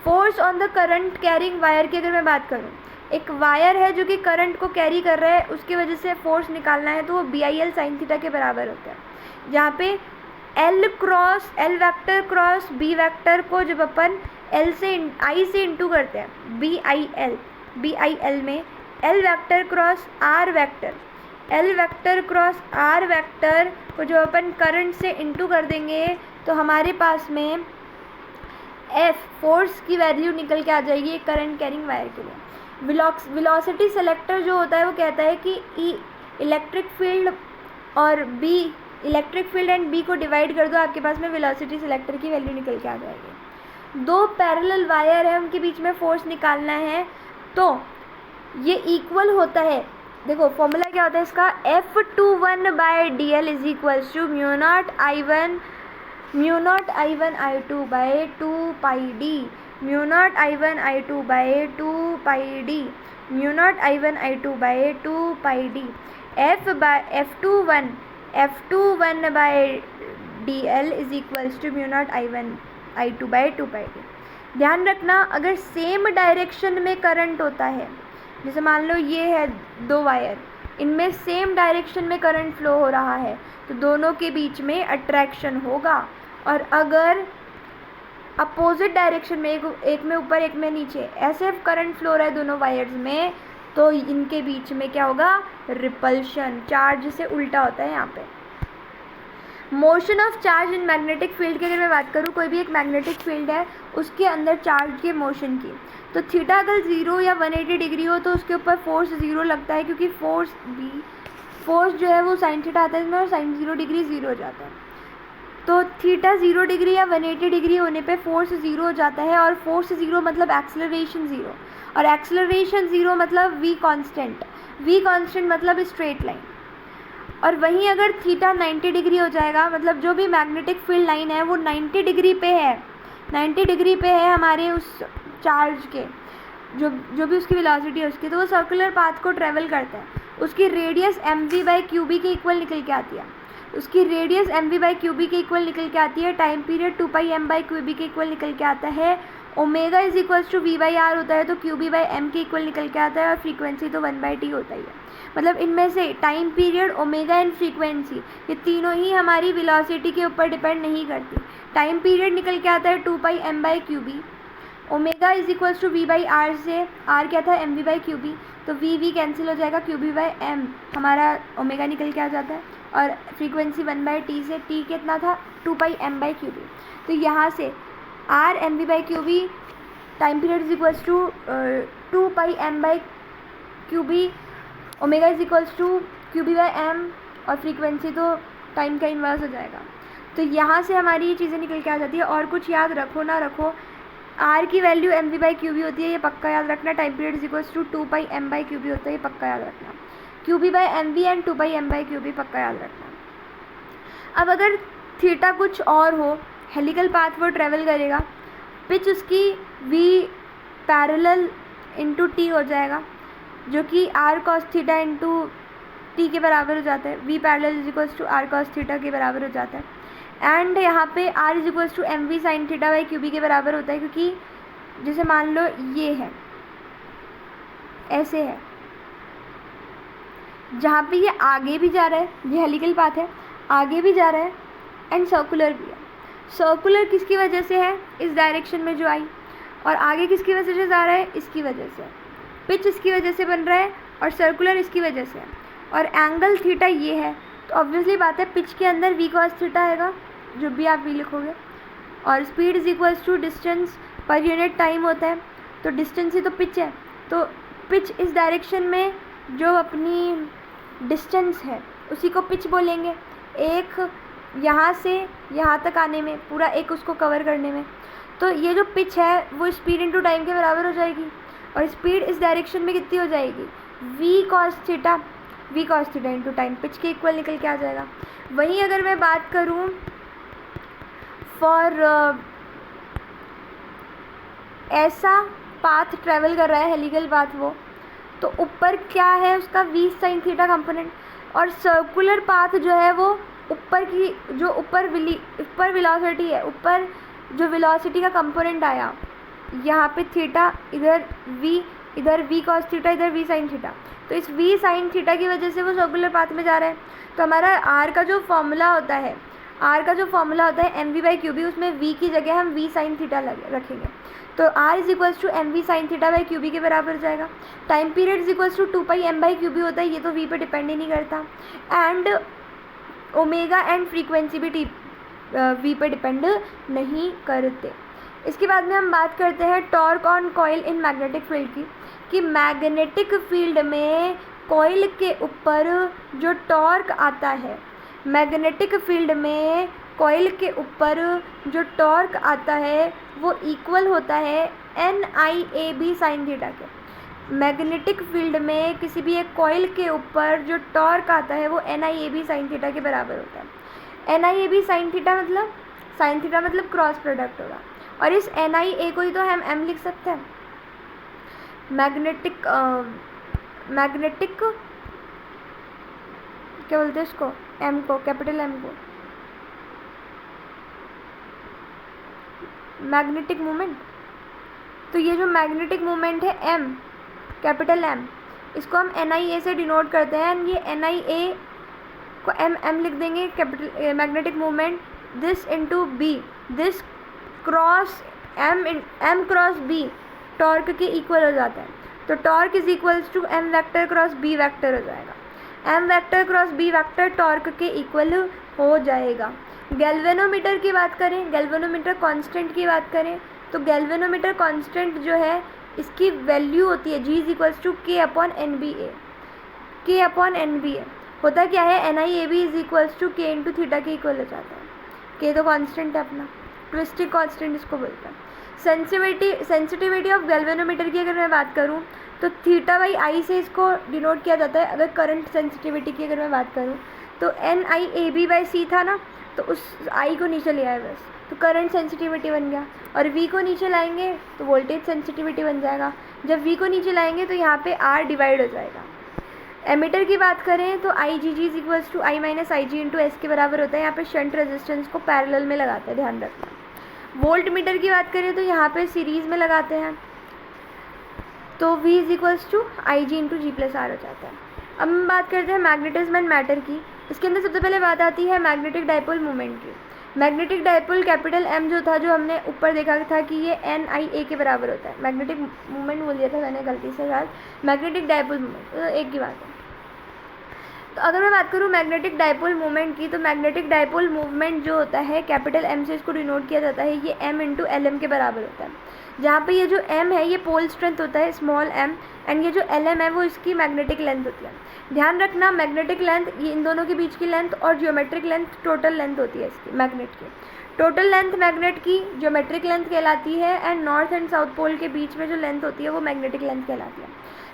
Force on the current carrying wire की अगर मैं बात करूँ, एक वायर है जो कि करंट को कैरी कर रहा है, उसकी वजह से फोर्स निकालना है, तो वो BIL sin थीटा के बराबर होता है। जहाँ पे L vector cross B vector को जब अपन I से इंटू करते हैं, BIL में L vector cross R vector को जो अपन करंट से इंटू कर देंगे, तो हमारे पास में F फोर्स की वैल्यू निकल के आ जाएगी करंट कैरिंग वायर के लिए। वेलोसिटी सेलेक्टर जो होता है वो कहता है कि इलेक्ट्रिक फील्ड एंड B को डिवाइड कर दो, आपके पास में वेलोसिटी सेलेक्टर की वैल्यू निकल के आ जाएगी। दो पैरेलल वायर है, उनके बीच में फोर्स निकालना है, तो ये इक्वल होता है। देखो फॉर्मूला क्या होता है इसका, F21/dl is equals to mu not I1 I2/2 pi D, mu not I1 I2/2 mu not I1 I2/2 pi D. F21/dl is equals to mu not I1 I2/2 pi D. ध्यान रखना, अगर same direction में current होता है, जैसे मान लो ये है दो वायर, इनमें सेम डायरेक्शन में करंट फ्लो हो रहा है, तो दोनों के बीच में अट्रैक्शन होगा। और अगर अपोजिट डायरेक्शन में, एक में ऊपर एक में नीचे, ऐसे करंट फ्लो रहा है दोनों वायर्स में, तो इनके बीच में क्या होगा, रिपल्शन, चार्ज से उल्टा होता है यहाँ पे। Motion of charge in magnetic field की अगर मैं बात करूँ, कोई भी एक मैग्नेटिक फील्ड है, उसके अंदर चार्ज के मोशन की, तो थीटा अगर 0 या 180 डिग्री हो तो उसके ऊपर फोर्स 0 लगता है, क्योंकि फोर्स जो है वो sin थीटा आता है इसमें, और sin 0 डिग्री 0 हो जाता है। तो थीटा 0 डिग्री या 180 डिग्री होने पे फोर्स 0 हो जाता है, और फोर्स 0 मतलब एक्सेलरेशन 0, और एक्सेलरेशन 0 मतलब v कांस्टेंट मतलब स्ट्रेट लाइन। और वहीं अगर थीटा 90 डिग्री हो जाएगा, मतलब जो भी मैग्नेटिक फील्ड लाइन है वो 90 डिग्री पे है हमारे उस चार्ज के, जो भी उसकी वेलोसिटी है उसकी, तो वो सर्कुलर पाथ को ट्रेवल करता है। उसकी रेडियस mv/qb के इक्वल निकल के आती है, टाइम पीरियड 2πm/qb के इक्वल निकल के आता है। Omega is equals to v/r होता है, तो qb/m के इक्वल निकल के आता है, और फ्रीक्वेंसी तो 1/t होता ही है। मतलब इनमें से time period, omega and frequency, ये तीनों ही हमारी वेलोसिटी के ऊपर डिपेंड नहीं करती। टाइम पीरियड निकल के आता है 2πm/qb, omega is equals to v/r से, r क्या था mv/qb, तो v कैंसिल हो जाएगा, qb/m हमारा ओमेगा निकल के आ जाता है, और फ्रीक्वेंसी 1/t से, t कितना था 2πm/qb। तो यहाँ से r mv/qb, time period is equals to 2πm/qb, omega is equals to qb/m, और फ्रीक्वेंसी तो टाइम का इन्वर्स हो जाएगा। तो यहाँ से हमारी ये चीज़ें निकल के आ जाती है। और कुछ याद रखो ना रखो, r की वैल्यू mv/qb होती है, ये पक्का याद रखना। Time period is equals to 2πm/qb होता है, ये पक्का याद रखना। qb/mv एंड 2πm/qb पक्का याद रखना। अब अगर थीटा कुछ और हो, हेलिकल पाथ वो ट्रेवल करेगा, पिच उसकी v पैरेलल इंटू t हो जाएगा, जो कि r cos theta into t के बराबर हो जाता है। v parallel is equals to r cos theta के बराबर हो जाता है। एंड यहाँ पे r is equals to mv sin थीटा/qb के बराबर होता है, क्योंकि जैसे मान लो ये है, ऐसे है, जहाँ पे ये आगे भी जा रहा है, ये हेलिकल पाथ है, आगे भी जा रहा है एंड सर्कुलर भी है। सर्कुलर किसकी वजह से है, इस डायरेक्शन में जो आई, और आगे किसकी वजह से जा रहा है, इसकी वजह से। पिच इसकी वजह से बन रहा है, और सर्कुलर इसकी वजह से है, और एंगल थीटा ये है, तो ऑब्वियसली बात है पिच के अंदर v cos थीटा आएगा, जो भी आप v लिखोगे, और speed is equals to distance पर यूनिट टाइम होता है, तो डिस्टेंस ही तो पिच है, तो पिच इस डायरेक्शन में जो अपनी डिस्टेंस है उसी को पिच बोलेंगे। एक यहाँ से यहाँ तक आने में, पूरा एक उसको कवर करने में, तो ये जो पिच है वो स्पीड इनटू टाइम के बराबर हो जाएगी। और स्पीड इस डायरेक्शन में कितनी हो जाएगी, v cos theta into time, pitch के इक्वल निकल के आ जाएगा। वहीं अगर मैं बात करूँ फॉर ऐसा पाथ ट्रेवल कर रहा है, हेलिकल पाथ वो, तो ऊपर क्या है उसका v sin थीटा कंपोनेंट, और सर्कुलर पाथ जो है वो ऊपर की जो ऊपर वेलोसिटी है, ऊपर जो वेलोसिटी का कंपोनेंट आया यहाँ पे थीटा, इधर v cos थीटा, इधर v sin थीटा, तो इस v sin थीटा की वजह से वो सर्कुलर पाथ में जा रहा है। तो हमारा r का जो फॉर्मूला होता है mv/qb, उसमें v की जगह हम v sin थीटा रखेंगे, तो r is equals to mv sin थीटा/qb के बराबर हो जाएगा। Time period is equals to 2πm/qb होता है, ये तो v पे डिपेंड ही नहीं करता, एंड ओमेगा एंड फ्रीक्वेंसी भी v पे डिपेंड नहीं करते। इसके बाद में हम बात करते हैं torque on coil in magnetic field की, कि मैग्नेटिक फील्ड में कॉइल के ऊपर जो टॉर्क आता है, मैग्नेटिक फील्ड में कॉइल के ऊपर जो टॉर्क आता है वो इक्वल होता है NIAB sin थीटा के। मैग्नेटिक फील्ड में किसी भी एक कॉइल के ऊपर जो टॉर्क आता है वो NIAB sin थीटा के बराबर होता है। NIAB sin थीटा मतलब क्रॉस प्रोडक्ट होगा, और इस NIA को ही तो हम M लिख सकते हैं। मैग्नेटिक क्या बोलते हैं इसको, M को, कैपिटल M को, मैग्नेटिक मोमेंट। तो ये जो मैग्नेटिक मोमेंट है M, कैपिटल M, इसको हम NIA से डिनोट करते हैं, एंड ये NIA को M लिख देंगे, capital magnetic moment, this into B, this cross M cross B torque के इक्वल हो जाता है। तो torque is equals to M vector cross B vector हो जाएगा। M vector cross B vector torque के इक्वल हो जाएगा। गैल्वेनोमीटर की बात करें, गैल्वेनोमीटर कांस्टेंट की बात करें, तो गैल्वेनोमीटर कांस्टेंट जो है इसकी वैल्यू होती है G is equals to K/NBA। K/NBA होता क्या है, NIAB is equals to K into theta के इक्वल हो जाता है। K तो कांस्टेंट है अपना, ट्विस्टिंग कांस्टेंट इसको बोलते हैं। सेंसिटिविटी ऑफ गैल्वेनोमीटर की अगर मैं बात करूं तो θ/I से इसको डिनोट किया जाता है। अगर करंट सेंसिटिविटी की अगर मैं बात करूं तो NIAB/C था ना, तो उस I को नीचे ले आए बस, तो करंट सेंसिटिविटी बन गया, और V को नीचे लाएंगे तो वोल्टेज सेंसिटिविटी बन जाएगा। जब V को नीचे लाएंगे तो यहाँ पे R डिवाइड हो जाएगा। एमीटर की बात करें तो IgG is equals to I - IG into S के बराबर होता है। यहाँ पे शंट रेजिस्टेंस को पैरेलल में लगाते हैं, ध्यान रखना। वोल्ट मीटर की बात करें तो यहाँ पे सीरीज़ में लगाते हैं, तो V is equals to IG into G+R हो जाता है। अब हम बात करते हैं मैग्नेटिज्म एंड मैटर की। इसके अंदर सबसे पहले बात आती है मैग्नेटिक डाइपोल मोमेंट की। मैग्नेटिक डाइपोल कैपिटल M जो था, जो हमने ऊपर देखा था कि ये NIA के बराबर होता है। मैग्नेटिक मोमेंट बोल दिया था मैंने गलती से यार, मैग्नेटिक डाइपोल मोमेंट तो एक ही बात है। तो अगर मैं बात करूँ मैग्नेटिक डाइपोल मूवमेंट की, तो मैग्नेटिक डाइपोल मूवमेंट जो होता है कैपिटल M से इसको डिनोट किया जाता है, ये M इंटू LM के बराबर होता है। जहाँ पे ये जो M है ये पोल स्ट्रेंथ होता है, स्मॉल m, एंड ये जो LM है वो इसकी मैग्नेटिक लेंथ होती है। ध्यान रखना, मैग्नेटिक लेंथ ये इन दोनों के बीच की लेंथ, और जियोमेट्रिक लेंथ टोटल लेंथ होती है इसकी, मैग्नेट की। टोटल लेंथ मैग्नेट की जियोमेट्रिक लेंथ कहलाती है, and north and south pole के बीच में जो लेंथ होती है वो मैग्नेटिक लेंथ कहलाती है।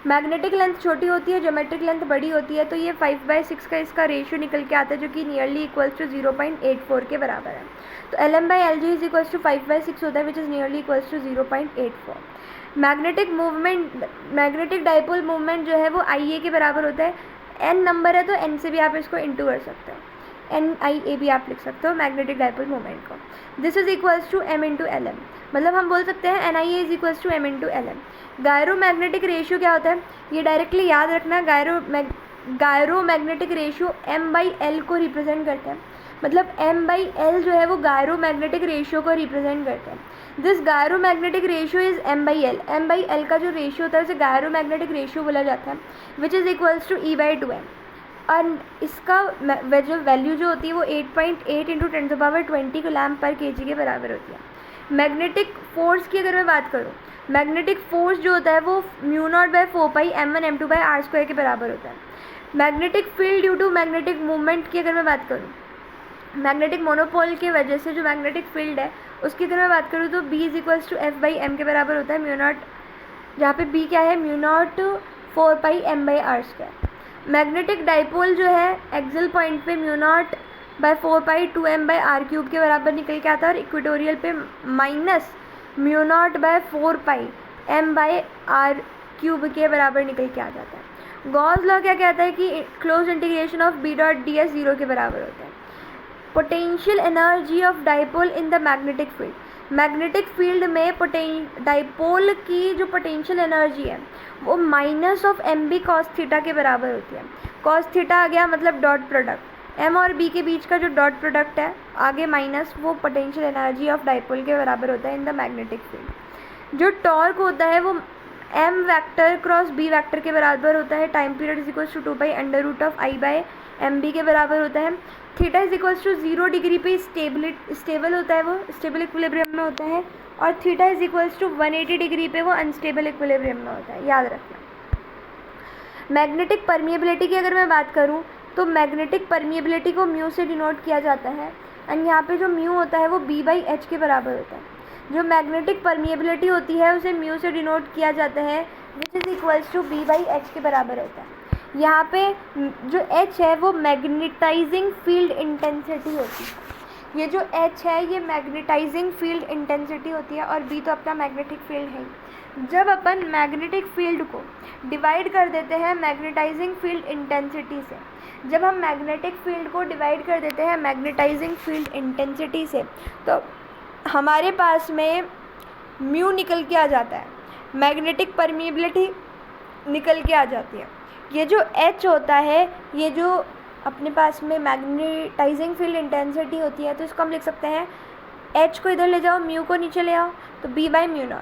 मैग्नेटिक लेंथ छोटी होती है, ज्योमेट्रिक लेंथ बड़ी होती है, तो ये 5/6 का इसका रेशियो निकल के आता है, जो कि नियरली इक्वल्स टू 0.84 के बराबर है। तो LM/LG इज इक्वल्स टू 5/6 होता है, which is nearly equals to 0.84। Magnetic dipole movement जो है वो IA के बराबर होता है। N नंबर है तो N से भी आप इसको इंटू कर सकते हो, NIA भी आप लिख सकते हो मैग्नेटिक डाइपोल मूवमेंट को। This is equals to M into LM, मतलब हम बोल सकते हैं NIA is equals to M into LM। Gyro magnetic ratio क्या होता है, ये डायरेक्टली याद रखना, गायरो मैग्नेटिक रेशियो M/L को रिप्रेजेंट करता है, मतलब M/L जो है वो गायरो मैग्नेटिक रेशियो को रिप्रेजेंट करता है। This gyro magnetic ratio is M/L। M/L का जो रेशियो होता है उसे गायरो मैग्नेटिक रेशियो बोला जाता है, which is equals to E/2M। और इसका जो वैल्यू जो होती है वो 8.8 इंटू 10⁻20 कूलम्ब पर kg के बराबर होती है। मैग्नेटिक फोर्स की अगर मैं बात करूँ, मैग्नेटिक फोर्स जो होता है वो μ0/4πm1m2/r² के बराबर होता है। Magnetic field due to magnetic movement की अगर मैं बात करूँ, मैग्नेटिक मोनोपोल की वजह से जो मैग्नेटिक फील्ड है उसकी अगर मैं बात करूँ तो B=F/m के बराबर होता है μ0, जहाँ पे B क्या है μ0/4πm/r²। मैग्नेटिक डाइपोल जो है एक्सियल पॉइंट पे μ0/4π2m/r³ के बराबर निकल के आता है और इक्वेटोरियल पे -μ0/4πm/r³ के बराबर निकल के आ जाता है। गॉस लॉ क्या कहता है कि क्लोज इंटीग्रेशन ऑफ B.ds 0 के बराबर होता है। Potential energy of dipole in the magnetic field, magnetic field में डाइपोल की जो पोटेंशियल एनर्जी है वो -mb cos थीटा के बराबर होती है। cos थीटा आ गया मतलब डॉट प्रोडक्ट, m और b के बीच का जो डॉट प्रोडक्ट है आगे माइनस, वो पोटेंशियल एनर्जी ऑफ डाइपोल के बराबर होता है इन द मैग्नेटिक फील्ड। जो टॉर्क होता है वो m vector cross b vector के बराबर होता है। टाइम पीरियड =2π√i/mb के बराबर होता है। थीटा =0 डिग्री पे स्टेबल होता है, वो स्टेबल इक्विलिब्रियम में होता है, और थीटा =180 डिग्री पे वो अनस्टेबल इक्विलिब्रियम में होता है, याद रखना। मैग्नेटिक परमिएबिलिटी की अगर मैं बात करूँ तो मैग्नेटिक परमिएबिलिटी को म्यू से डिनोट किया जाता है, एंड यहाँ पे जो म्यू होता है वो B/h के बराबर होता है। जो मैग्नेटिक परमिएबिलिटी होती है उसे म्यू से डिनोट किया जाता है B/h के बराबर होता है। यहाँ पे जो h है वो मैग्नेटाइजिंग फील्ड इंटेंसिटी होती है। ये जो h है ये मैग्नेटाइजिंग फील्ड इंटेंसिटी होती है, और b तो अपना मैग्नेटिक फील्ड है। जब अपन मैग्नेटिक फील्ड को डिवाइड कर देते हैं मैग्नेटाइजिंग फील्ड इंटेंसिटी से, जब हम मैग्नेटिक फील्ड को डिवाइड कर देते हैं मैग्नेटाइजिंग फील्ड इंटेंसिटी से, तो हमारे पास में म्यू निकल के आ जाता है, मैग्नेटिक परमिएबिलिटी निकल के आ जाती है। ये जो h होता है, ये जो अपने पास में मैग्नेटाइजिंग फील्ड इंटेंसिटी होती है, तो इसको हम लिख सकते हैं h को इधर ले जाओ, म्यू को नीचे ले आओ, तो B/μ0,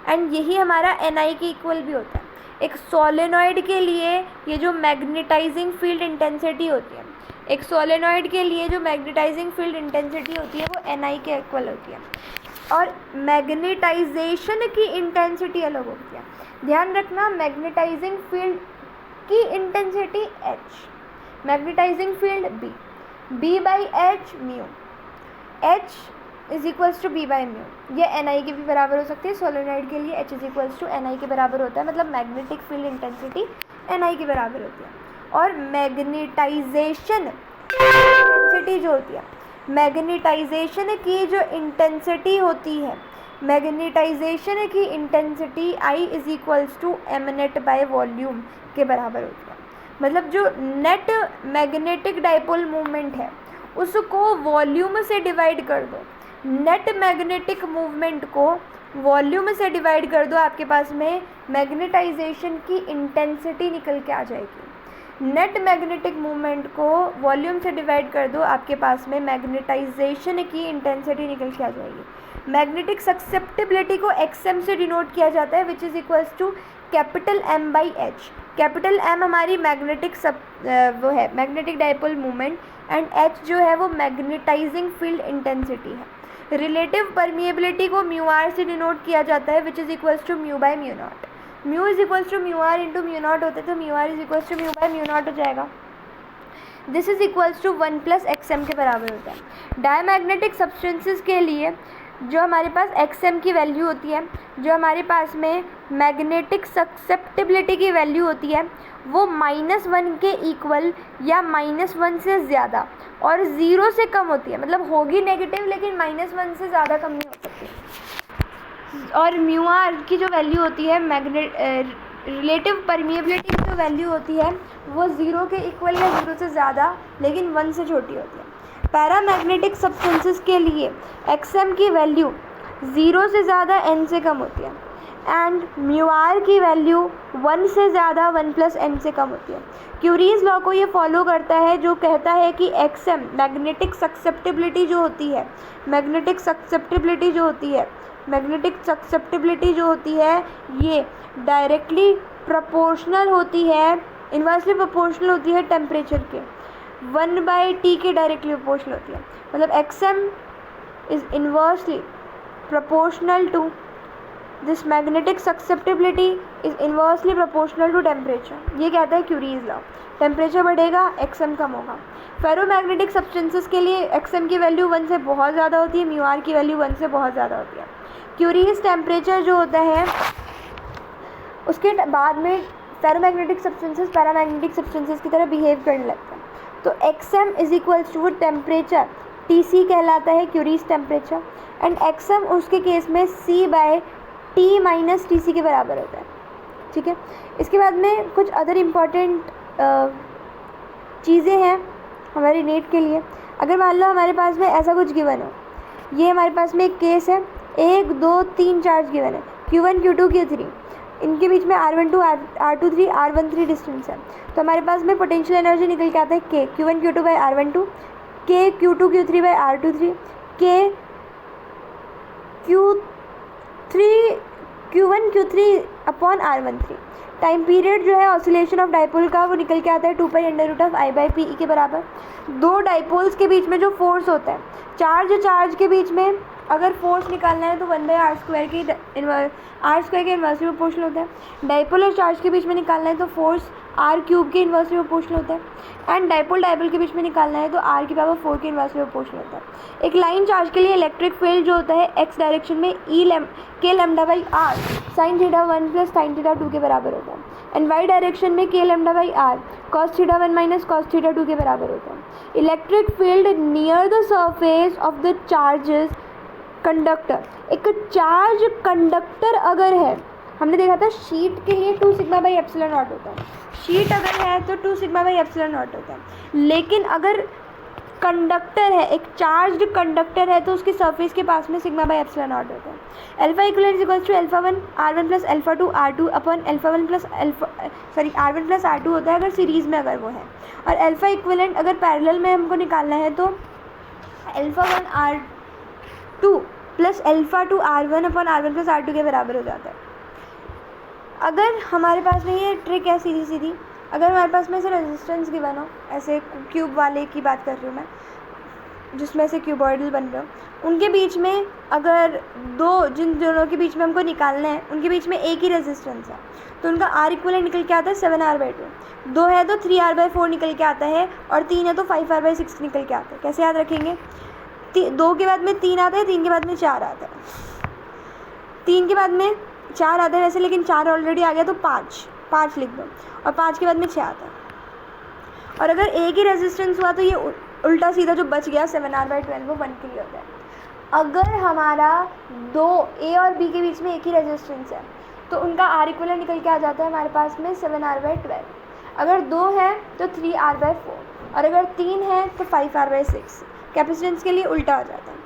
एंड यही हमारा ni के इक्वल भी होता है। एक सोलेनॉइड के लिए ये जो मैग्नेटाइजिंग फील्ड इंटेंसिटी होती है, एक सोलेनॉइड के लिए जो मैग्नेटाइजिंग फील्ड इंटेंसिटी होती है वो ni के इक्वल होती है, और मैग्नेटाइजेशन की इंटेंसिटी अलग होती है। ध्यान रखना, मैग्नेटाइजिंग फील्ड की intensity h, magnetizing field b, B/h mu, h B/μ, ये ni के भी बराबर हो सकती है। सोलेनॉइड के लिए h ni के बराबर होता है, मतलब मैग्नेटिक फील्ड इंटेंसिटी ni के बराबर होती है। और मैग्नेटाइजेशन इंटेंसिटी जो होती है, मैग्नेटाइजेशन की जो इंटेंसिटी होती है, मैग्नेटाइजेशन की इंटेंसिटी I=mnet/वॉल्यूम के बराबर होती है। मतलब जो नेट मैग्नेटिक डाइपोल मूवमेंट है उसको वॉल्यूम से डिवाइड कर दो, नेट मैग्नेटिक मूवमेंट को वॉल्यूम से डिवाइड कर दो, आपके पास में मैग्नेटाइजेशन की इंटेंसिटी निकल के आ जाएगी। नेट मैग्नेटिक मूवमेंट को वॉल्यूम से डिवाइड कर दो, आपके पास में मैग्नेटाइजेशन की इंटेंसिटी निकल के आ जाएगी। मैग्नेटिक सक्सेप्टिबिलिटी को xm से डिनोट किया जाता है, which is equals to M/h। Capital M हमारी मैग्नेटिक वो है magnetic dipole movement, and h जो है वो मैग्नेटाइजिंग फील्ड इंटेंसिटी है। रिलेटिव परमिएबिलिटी को μr से डिनोट किया जाता है, which is equals to μ/μ0। Mu is equals to μr into μ0 होते, तो μr इज इक्वल्स टू μ/μ0 हो जाएगा। This is equals to 1 + xm के बराबर होता है। डायमैग्नेटिक सब्सटेंसेस के लिए जो हमारे पास xm की वैल्यू होती है, जो हमारे पास में मैग्नेटिक सक्सेप्टिबिलिटी की वैल्यू होती है, वो -1 के इक्वल या -1 से ज़्यादा और 0 से कम होती है। मतलब होगी नेगेटिव, लेकिन -1 से ज़्यादा कम नहीं हो सकती। और μr की जो वैल्यू होती है, रिलेटिव परमिएबिलिटी की जो वैल्यू होती है, वो 0 के इक्वल या 0 से ज़्यादा लेकिन 1 से छोटी होती है। पैरामैग्नेटिक सब्सटेंसेस के लिए xm की वैल्यू 0 से ज़्यादा n से कम होती है, एंड μr की वैल्यू 1 से ज़्यादा 1 + n से कम होती है। क्यूरीज लॉ को ये फॉलो करता है, जो कहता है कि xm मैग्नेटिक सक्सेप्टिबिलिटी जो होती है, मैग्नेटिक सक्सेप्टिबिलिटी जो होती है ये डायरेक्टली प्रोपोर्शनल होती है, इन्वर्सली प्रोपोर्शनल होती है टेम्परेचर के, 1/T के डायरेक्टली प्रोपोर्शनल होती है। मतलब xm is inversely proportional to this magnetic susceptibility is inversely proportional to temperature. ये कहता है क्यूरीज लॉ. टेम्परेचर बढ़ेगा, एक्सएम कम होगा. फेरोमैग्नेटिक सब्सटेंसेस के लिए एक्सएम की वैल्यू 1 से बहुत ज़्यादा होती है, म्यू आर की वैल्यू 1 से बहुत ज़्यादा होती है. क्यूरीज टेम्परेचर जो होता है उसके बाद में फेरोमैग्नेटिक सब्सटेंसेस पैरामैग्नेटिक सब्सटेंसेस की तरह बिहेव करने लगते हैं. तो X M is equals to temperature T C कहलाता है क्यूरीज टेम्परेचर, एंड एक्सएम उसके केस में C by T minus T C के बराबर होता है. ठीक है. इसके बाद में कुछ अदर इम्पॉर्टेंट चीज़ें हैं हमारे नेट के लिए. अगर मान लो हमारे पास में ऐसा कुछ गिवन हो, ये हमारे पास में एक केस है, 1 2 3 चार्ज गिवन है, Q1 Q2 Q3, इनके बीच में R12 R23 R13 डिस्टेंस है. तो हमारे पास में पोटेंशियल एनर्जी निकल के आता है K Q1 Q2 by R12, K Q2 Q3 by R23, K Q1 Q3 upon R13. Time period जो है ऑसिलेशन ऑफ डाइपोल का वो निकल के आता है 2 pi under root of I by P के बराबर. दो डाइपोल्स के बीच में जो फोर्स होता है, चार्ज के बीच में अगर फोर्स निकालना है तो 1/r² के r² के इन्वर्सली प्रोपोर्शनल होता है. डाइपोल और चार्ज के बीच में निकालना है तो फोर्स r³ के इन्वर्सली प्रोपोर्शनल होता है. एंड डाइपोल के बीच में निकालना है तो r⁴ के इन्वर्सली प्रोपोर्शनल होता है. एक लाइन चार्ज के लिए इलेक्ट्रिक फील्ड जो होता है x डायरेक्शन में k λ/r sin θ1 plus sin θ2 के बराबर होता है. एंड y डायरेक्शन में k λ/r cos θ1 minus cos θ2 के बराबर होता है. Electric field near the surface of the charges conductor. एक चार्ज कंडक्टर अगर है, हमने देखा था शीट के लिए 2 सिग्मा बाई एप्सिलॉन नॉट होता है. शीट अगर है तो 2 सिग्मा बाई एप्सिलॉन नॉट होता है. लेकिन अगर कंडक्टर है, एक चार्ज कंडक्टर है, तो उसकी सरफेस के पास में सिग्मा बाई एप्सिलॉन नॉट होता है. Alpha equivalent equals to alpha one r1 plus alpha two r2 upon alpha one plus r1 plus r2 होता है अगर सीरीज़ में अगर वो है. और अल्फा इक्वलेंट अगर पैरेलल में हमको निकालना है तो alpha one r2 plus alpha two r1 upon r1 plus r2 के बराबर हो जाता है. अगर हमारे पास में ये ट्रिक है सीधी, अगर हमारे पास में ऐसे रेजिस्टेंस गिवन हो, ऐसे क्यूब वाले की बात कर रही हूँ मैं, जिसमें से क्यूबॉइडल बन रहे हो, उनके बीच में अगर जिन दोनों के बीच में हमको निकालना है, उनके बीच में एक ही रेजिस्टेंस है, तो उनका R इक्वलेंट निकल के आता है 7r/2. 2 है तो 3r/4 निकल के आता है, और 3 है तो 5r/6 निकल के आता है. कैसे याद रखेंगे? 2 के बाद में 3 आता है, 3 के बाद में 4 आता है, 3 के बाद में 4 आता है वैसे, लेकिन 4 ऑलरेडी आ गया तो 5 लिख दो, और 5 के बाद में 6 आता है. और अगर एक ही रेजिस्टेंस हुआ तो ये उल्टा सीधा जो बच गया 7r/12 वो 1 के लिए होता है. अगर हमारा 2 A और B के बीच में एक ही रेजिस्टेंस है तो उनका R इक्वलेंट निकल के आ जाता है हमारे पास में 7r/12. अगर 2 है तो 3r/4, और अगर 3 है तो 5r/6. कैपेसिटेंस के लिए उल्टा हो जाता है.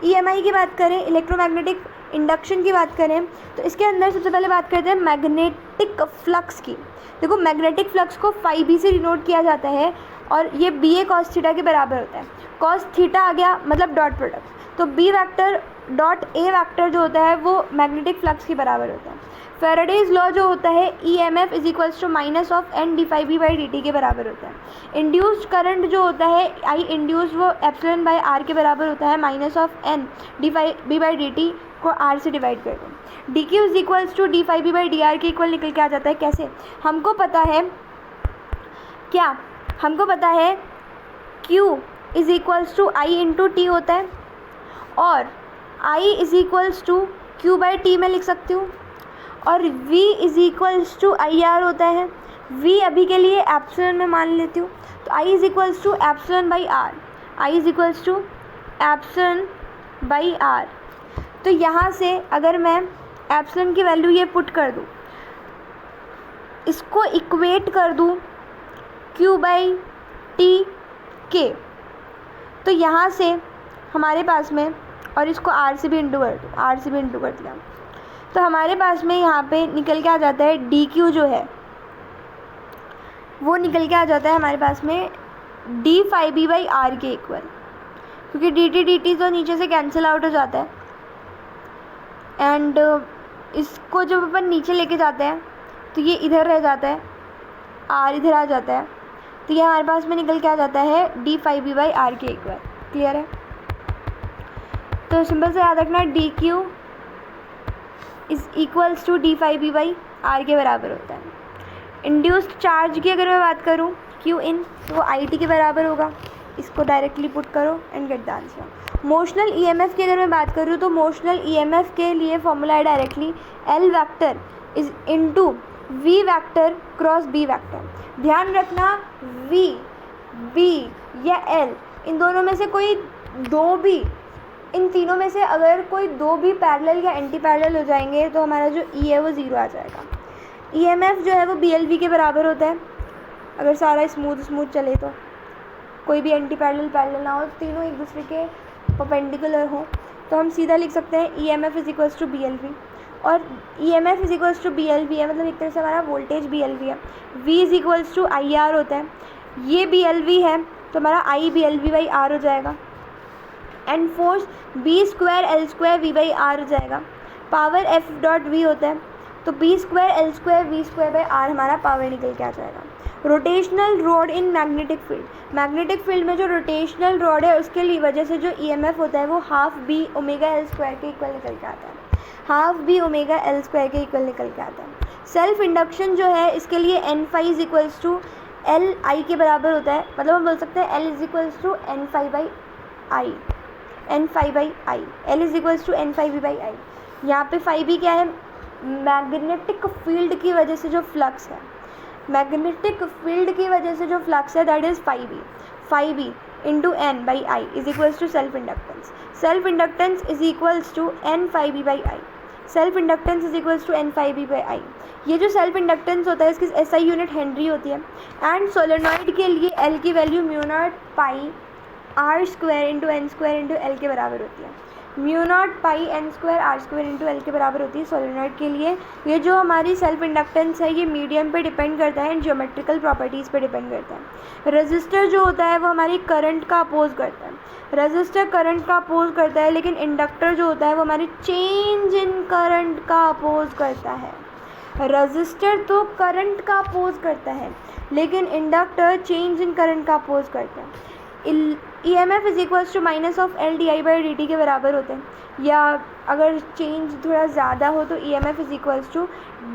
EMI की बात करें, इलेक्ट्रोमैग्नेटिक इंडक्शन की बात करें, तो इसके अंदर सबसे पहले बात करते हैं मैग्नेटिक फ्लक्स की. देखो, मैग्नेटिक फ्लक्स को φB से डिनोट किया जाता है, और ये BA cos थीटा के बराबर होता है. cos थीटा आ गया मतलब डॉट प्रोडक्ट, तो B vector dot A vector जो होता है वो मैग्नेटिक फ्लक्स के बराबर होता है. फेराडेज लॉ जो होता है EMF is equals to minus of n d∅b/dt के बराबर होता है. इंड्यूस्ड करंट जो होता है I इंड्यूस्ड वो एप्सिलॉन बाय r के बराबर होता है, माइनस ऑफ n d∅b/dt को r से डिवाइड कर दो. dq is equals to d∅b/dr के इक्वल निकल के आ जाता है. कैसे? हमको पता है क्या? हमको पता है q is equals to i into T होता है, और i is equals to q/t में लिख सकती हूँ, और v is equals to IR होता है. v अभी के लिए एप्सिलॉन में मान लेती हूँ, तो i is equals to epsilon by r. i is equals to epsilon by r. तो यहाँ से अगर मैं एप्सिलॉन की वैल्यू ये पुट कर दूँ, इसको इक्वेट कर दूँ q/t के, तो यहाँ से हमारे पास में, और इसको r से भी इंटू कर दूँ, r से भी इंटू कर दिया, तो हमारे पास में यहाँ पे निकल के आ जाता है dq जो है वो निकल के आ जाता है हमारे पास में d∅b/r के इक्वल, क्योंकि dt तो नीचे से कैंसिल आउट हो जाता है. एंड इसको जब अपन नीचे लेके जाते हैं तो ये इधर रह जाता है, r इधर आ जाता है, तो ये हमारे पास में निकल के आ जाता है d∅b/r के इक्वल. क्लियर है? तो सिंपल से याद रखना D Q is equals to D phi B by R के बराबर होता है। इंड्यूस्ड चार्ज की अगर मैं बात करूँ क्यू इन, तो वो आई टी के बराबर होगा। इसको डायरेक्टली पुट करो and get the answer. Motional EMF की अगर मैं बात करूँ तो मोशनल ईएमएफ के लिए फॉर्मूला है directly L vector is into V vector cross B vector. ध्यान रखना वी, बी या एल, इन दोनों में से कोई दो भी, इन तीनों में से अगर कोई दो भी पैरेलल या एंटी पैरेलल हो जाएंगे तो हमारा जो ई है वो ज़ीरो आ जाएगा। ईएमएफ जो है वो बीएलवी के बराबर होता है अगर सारा स्मूथ चले, तो कोई भी एंटी पैरेलल ना हो, तीनों एक दूसरे के परपेंडिकुलर हो, तो हम सीधा लिख सकते हैं EMF is equals to BLV. और EMF is equals to BLV है, मतलब एक तरह से हमारा वोल्टेज बीएलवी है। V is equals to I R होता है, ये बीएलवी है तो हमारा आई बीएलवी बाई आर हो जाएगा। And force B square L square V by R हो जाएगा। पावर एफ डॉट वी होता है, तो B square L square V square by R हमारा पावर निकल के आ जाएगा। Rotational rod in magnetic field, magnetic field में जो रोटेशनल रॉड है उसके लिए वजह से जो ईएमएफ होता है वो half B omega L square के इक्वल निकल के आता है, half B omega L square के इक्वल निकल के आता है। सेल्फ इंडक्शन जो है इसके लिए N phi is equals to L I के बराबर होता है, मतलब हम बोल सकते हैं L is equals to N phi by I, N phi by I, L is equals to N phi B by I. यहाँ पे फाई बी क्या है, मैग्नेटिक फील्ड की वजह से जो फ्लक्स है, मैग्नेटिक फील्ड की वजह से जो फ्लक्स है that is phi B into N by I is equals to self inductance. Self inductance is equals to N phi B by I, self inductance is equals to N phi B by I. ये जो self inductance होता है इसकी SI unit Henry होती है। And solenoid के लिए L की value mu not pi R square into N square into L के बराबर होती है। Mu not pi N square R square into L के बराबर होती है सोलेनॉइड के लिए। ये जो हमारी सेल्फ इंडक्टेंस है ये मीडियम पे डिपेंड करता है एंड ज्योमेट्रिकल प्रॉपर्टीज़ पे डिपेंड करता है। रेजिस्टर जो होता है वो हमारी करंट का अपोज करता है, रेजिस्टर करंट का अपोज करता है, लेकिन इंडक्टर जो होता है वो हमारी चेंज इन करंट का अपोज करता है। रेजिस्टर तो करंट का अपोज करता है लेकिन इंडक्टर चेंज इन करंट का अपोज करता है। EMF is equals to minus of L D I by D T के बराबर होते हैं, या अगर चेंज थोड़ा ज़्यादा हो तो EMF is equals to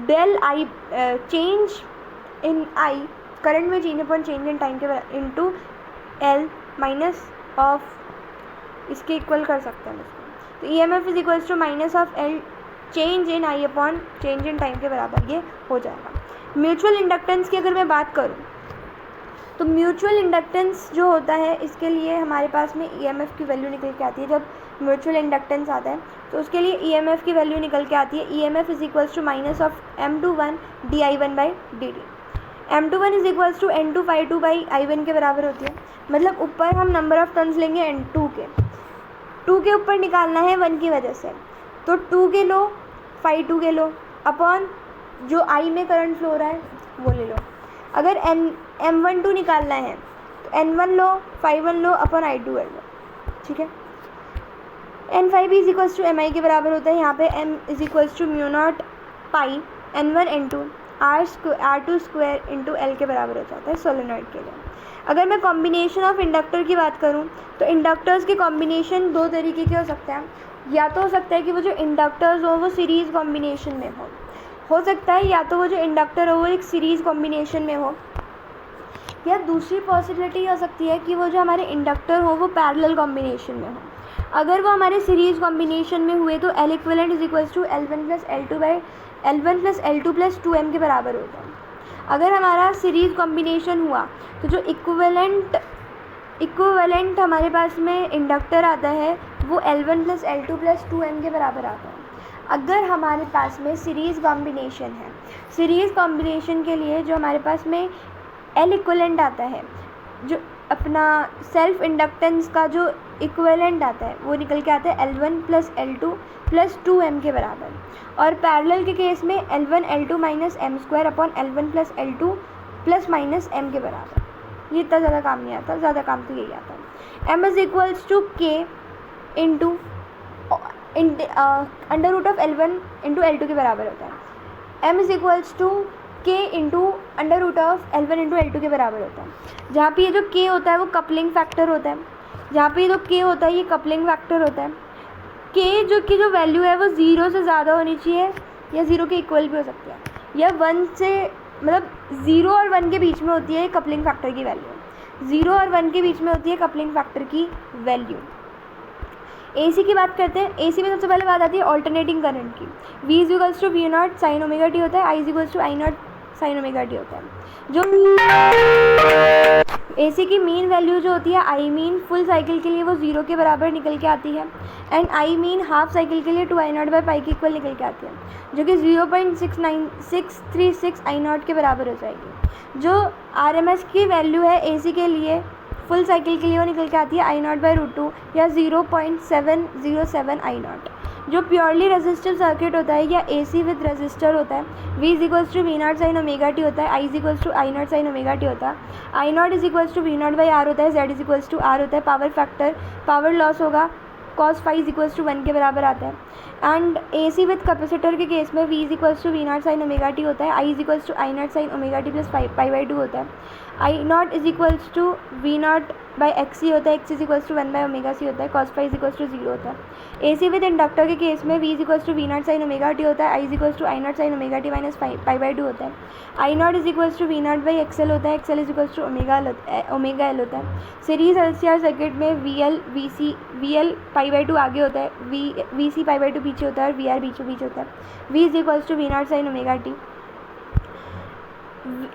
del I, change in I, current में change upon change in time के इंटू एल माइनस ऑफ, इसके इक्वल कर सकते हैं इसको। तो EMF is equals to minus of L change in I upon change in time के बराबर ये हो जाएगा। म्यूचुअल इंडक्टेंस की अगर मैं बात करूँ तो म्यूचुअल इंडक्टेंस जो होता है इसके लिए हमारे पास में EMF की वैल्यू निकल के आती है। जब म्यूचुअल इंडक्टेंस आता है तो उसके लिए EMF की वैल्यू निकल के आती है, EMF is equals to minus of M21 DI1 by dt। M21 is equals to N2 by I1 के बराबर होती है, मतलब ऊपर हम नंबर ऑफ टर्न्स लेंगे N2 के, 2 के ऊपर निकालना है 1 की वजह से, तो 2 के लो, 2 के लो अपॉन जो I में करंट फ्लो हो रहा है वो ले लो। अगर M12 निकालना है तो N1 लो, 1 लो अपॉन I2 लो, ठीक है। N5 is equals to MI के बराबर होता है, यहाँ पे M is equals to mu not pi N1 N2 R2 square into L के बराबर हो जाता है सोलेनॉइड के लिए। अगर मैं कॉम्बिनेशन ऑफ इंडक्टर की बात करूँ तो इंडक्टर्स के कॉम्बिनेशन दो तरीके के हो सकते हैं, या तो हो सकता है कि वो जो इंडक्टर्स हो वो सीरीज़ कॉम्बिनेशन में हो सकता है या तो वो जो इंडक्टर हो वो एक सीरीज़ कॉम्बिनेशन में हो, या दूसरी पॉसिबिलिटी हो सकती है कि वो जो हमारे इंडक्टर हो वो पैरेलल कॉम्बिनेशन में हो। अगर वो हमारे सीरीज़ कॉम्बिनेशन में हुए तो L equivalent is equals to L1 plus L2 by L1 plus L2 plus 2M के बराबर होता है। अगर हमारा सीरीज़ कॉम्बिनेशन हुआ तो जो इक्विवेलेंट हमारे पास में इंडक्टर आता है वो L1 plus L2 plus 2M के बराबर आता है। अगर हमारे पास में सीरीज़ कॉम्बिनेशन है, सीरीज़ कॉम्बिनेशन के लिए जो हमारे पास में L इक्विवेलेंट आता है, जो अपना सेल्फ इंडक्टेंस का जो इक्विवेलेंट आता है वो निकल के आता है L1 plus L2 plus 2M के बराबर। और पैरेलल के केस में L1 L2 minus M square upon L1 plus L2 plus minus M के बराबर। ये इतना ज़्यादा काम नहीं आता, ज़्यादा काम तो यही आता है। M is equals to K into under root of L1 into L2 के बराबर होता है। M is equals to K into under root of L1 into L2 के बराबर होता है। जहाँ पे ये जो K होता है वो कपलिंग फैक्टर होता है, जहाँ पे ये जो K होता है ये कपलिंग फैक्टर होता है। के जो वैल्यू है वो 0 से ज़्यादा होनी चाहिए या 0 के इक्वल भी हो सकती है, या 1 से मतलब 0 और 1 के बीच में होती है कपलिंग फैक्टर की वैल्यू, 0 और 1 के बीच में होती है कपलिंग फैक्टर की वैल्यू। AC की बात करते हैं। AC में सबसे पहले बात आती है ऑल्टरनेटिंग करंट की। V equals to V not sine omega T होता है, I equals to I not sine omega T होता है। जो AC की मीन वैल्यू जो होती है, I मीन फुल साइकिल के लिए वो 0 के बराबर निकल के आती है, and I mean half cycle के लिए 2I नॉट बाई पाई के इक्वल निकल के आती है, जो कि 0.636 I नॉट के बराबर हो जाएगी। जो RMS की वैल्यू है AC के लिए फुल साइकिल के लिए वो निकल के आती है I नॉट बाई √2 या 0.707 I नॉट। जो प्योरली रेजिस्टिव सर्किट होता है या AC विद रेजिस्टर होता है, V equals to V not sine omega T होता है, I equals to I not sine omega T होता है, I not is equals to V not by R होता है, Z is equals to R होता है। पावर फैक्टर पावर लॉस होगा cos phi is equals to 1 के बराबर आता है। एंड AC विद कैपेसिटर के केस में V is equals to V not sine omega T होता है, I is equals to I not sine omega t plus pi by 2 होता है, I not is equals to V not by XC होता है, X is equals to 1 by omega C होता है, cos phi is equals to 0 होता है। AC with inductor के case में V is equals to V not sine omega T होता है, I is equals to I not sine omega t minus pi by 2 होता है, I not is equals to V not by XL होता है, XL is equals to omega L होता है। Series LCR circuit में VL pi by 2 आगे होता है, VC पाई बाई 2 पीछे होता है और VR बीच होता है। V is equals to V not sine omega t,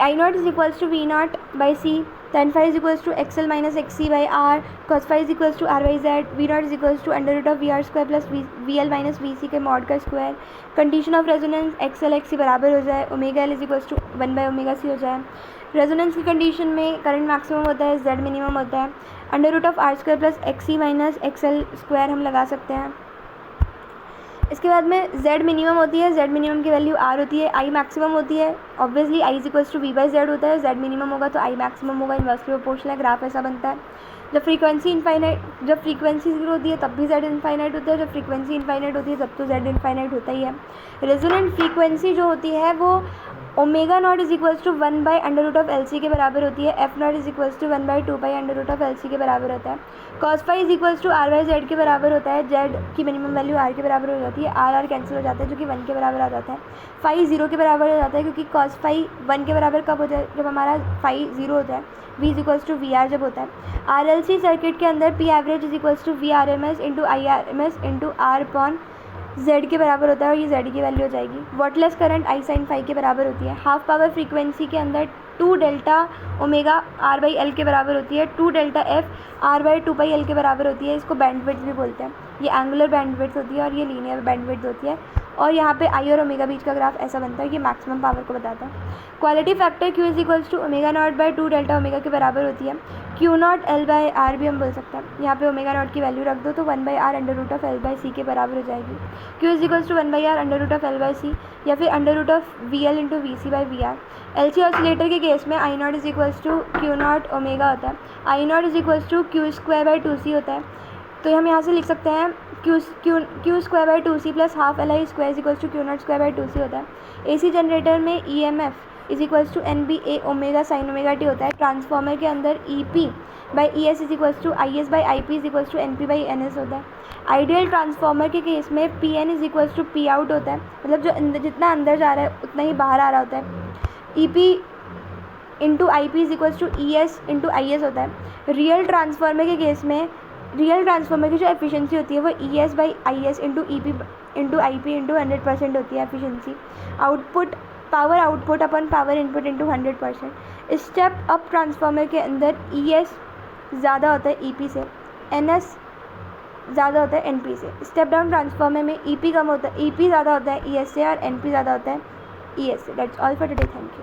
I not is equals to V not by C, tan phi is equals to XL minus XC by R, cos phi is equals to R by Z, V naught is equals to under root of VR square plus VL minus VC के mod का square. Condition of resonance XL XC बराबर हो जाए, omega L is equals to 1 by omega C हो जाए। Resonance की condition में current maximum होता है, Z मिनिमम होता है, under root of R square plus XC minus XL square हम लगा सकते हैं। इसके बाद में Z मिनिमम होती है, Z मिनिमम की वैल्यू R होती है, I मैक्सिमम होती है, obviously I is equals to V by Z होता है, Z मिनिमम होगा तो I मैक्सिमम होगा, इन्वर्सली प्रोपोर्शनल ग्राफ ऐसा बनता है। जब फ्रीक्वेंसी 0 होती है तब भी Z इनफाइनाइट होता है, जब फ्रीक्वेंसी इनफाइनाइट होती है तब तो Z इनफाइनाइट होता ही है। रेजोनेंट फ्रीक्वेंसी जो होती है वो omega nought is equals to 1 by under root of LC के बराबर होती है, F nought is equals to 1 by 2 by under root of LC के बराबर होता है। cos phi is equals to R by Z के बराबर होता है, Z की मिनिमम वैल्यू R के बराबर हो जाती है, R कैंसिल हो जाता है जो कि 1 के बराबर आ जाता है, फाई 0 के बराबर हो जाता है क्योंकि cos फाई 1 के बराबर कब होता है, जब हमारा फाई 0 होता है, V is equals to VR जब होता है। RLC सर्किट के अंदर P average is equals to VRMS into IRMS into R upon Z के बराबर होता है और ये Z की वैल्यू हो जाएगी। Wattless current I sine phi के बराबर होती है। हाफ पावर फ्रीक्वेंसी के अंदर 2 delta omega R by L के बराबर होती है, 2 delta F R by 2 by L के बराबर होती है। इसको बैंडविड्थ भी बोलते हैं। ये एंगुलर बैंडविड्थ होती है और ये लीनियर बैंडविड्थ होती है, और यहाँ पे I और ओमेगा बीच का ग्राफ ऐसा बनता है, ये मैक्सिमम पावर को बताता है। Quality factor Q is equals to omega nought by 2 delta omega के बराबर होती है। Q nought L by R भी हम बोल सकते हैं। यहाँ पे ओमेगा नॉट की वैल्यू रख दो तो 1 by R under root of L by C के बराबर हो जाएगी। Q is equals to 1 by R under root of L by C या फिर under root of VL into VC by VR। LC oscillator के केस में I not is equals to Q nought omega होता है, I not is equals to Q square by 2C होता है। तो हम यहाँ से लिख सकते हैं Q square by 2C plus half LI square is equals to Q nought square by 2C होता है। AC जनरेटर में EMF is equals to NBA omega sine omega T होता है। ट्रांसफार्मर के अंदर EP by ES is equals to IS by IP is equals to NP by NS होता है। Ideal transformer के केस में PN is equals to P out होता है, मतलब जो जितना अंदर जा रहा है उतना ही बाहर आ रहा होता है। EP into IP is equals to ES into IS होता है। रियल ट्रांसफार्मर के केस में रियल ट्रांसफार्मर की जो एफिशिएंसी होती है वो ES by IS into EP into IP into 100% होती है efficiency. Output power output upon power input into 100%। Step up transformer के अंदर ES ज़्यादा होता है EP से, NS ज़्यादा होता है NP से। स्टेप डाउन ट्रांसफार्मर में EP कम होता है, EP ज़्यादा होता है ES से और NP ज़्यादा होता है ES से। That's all for today, thank you.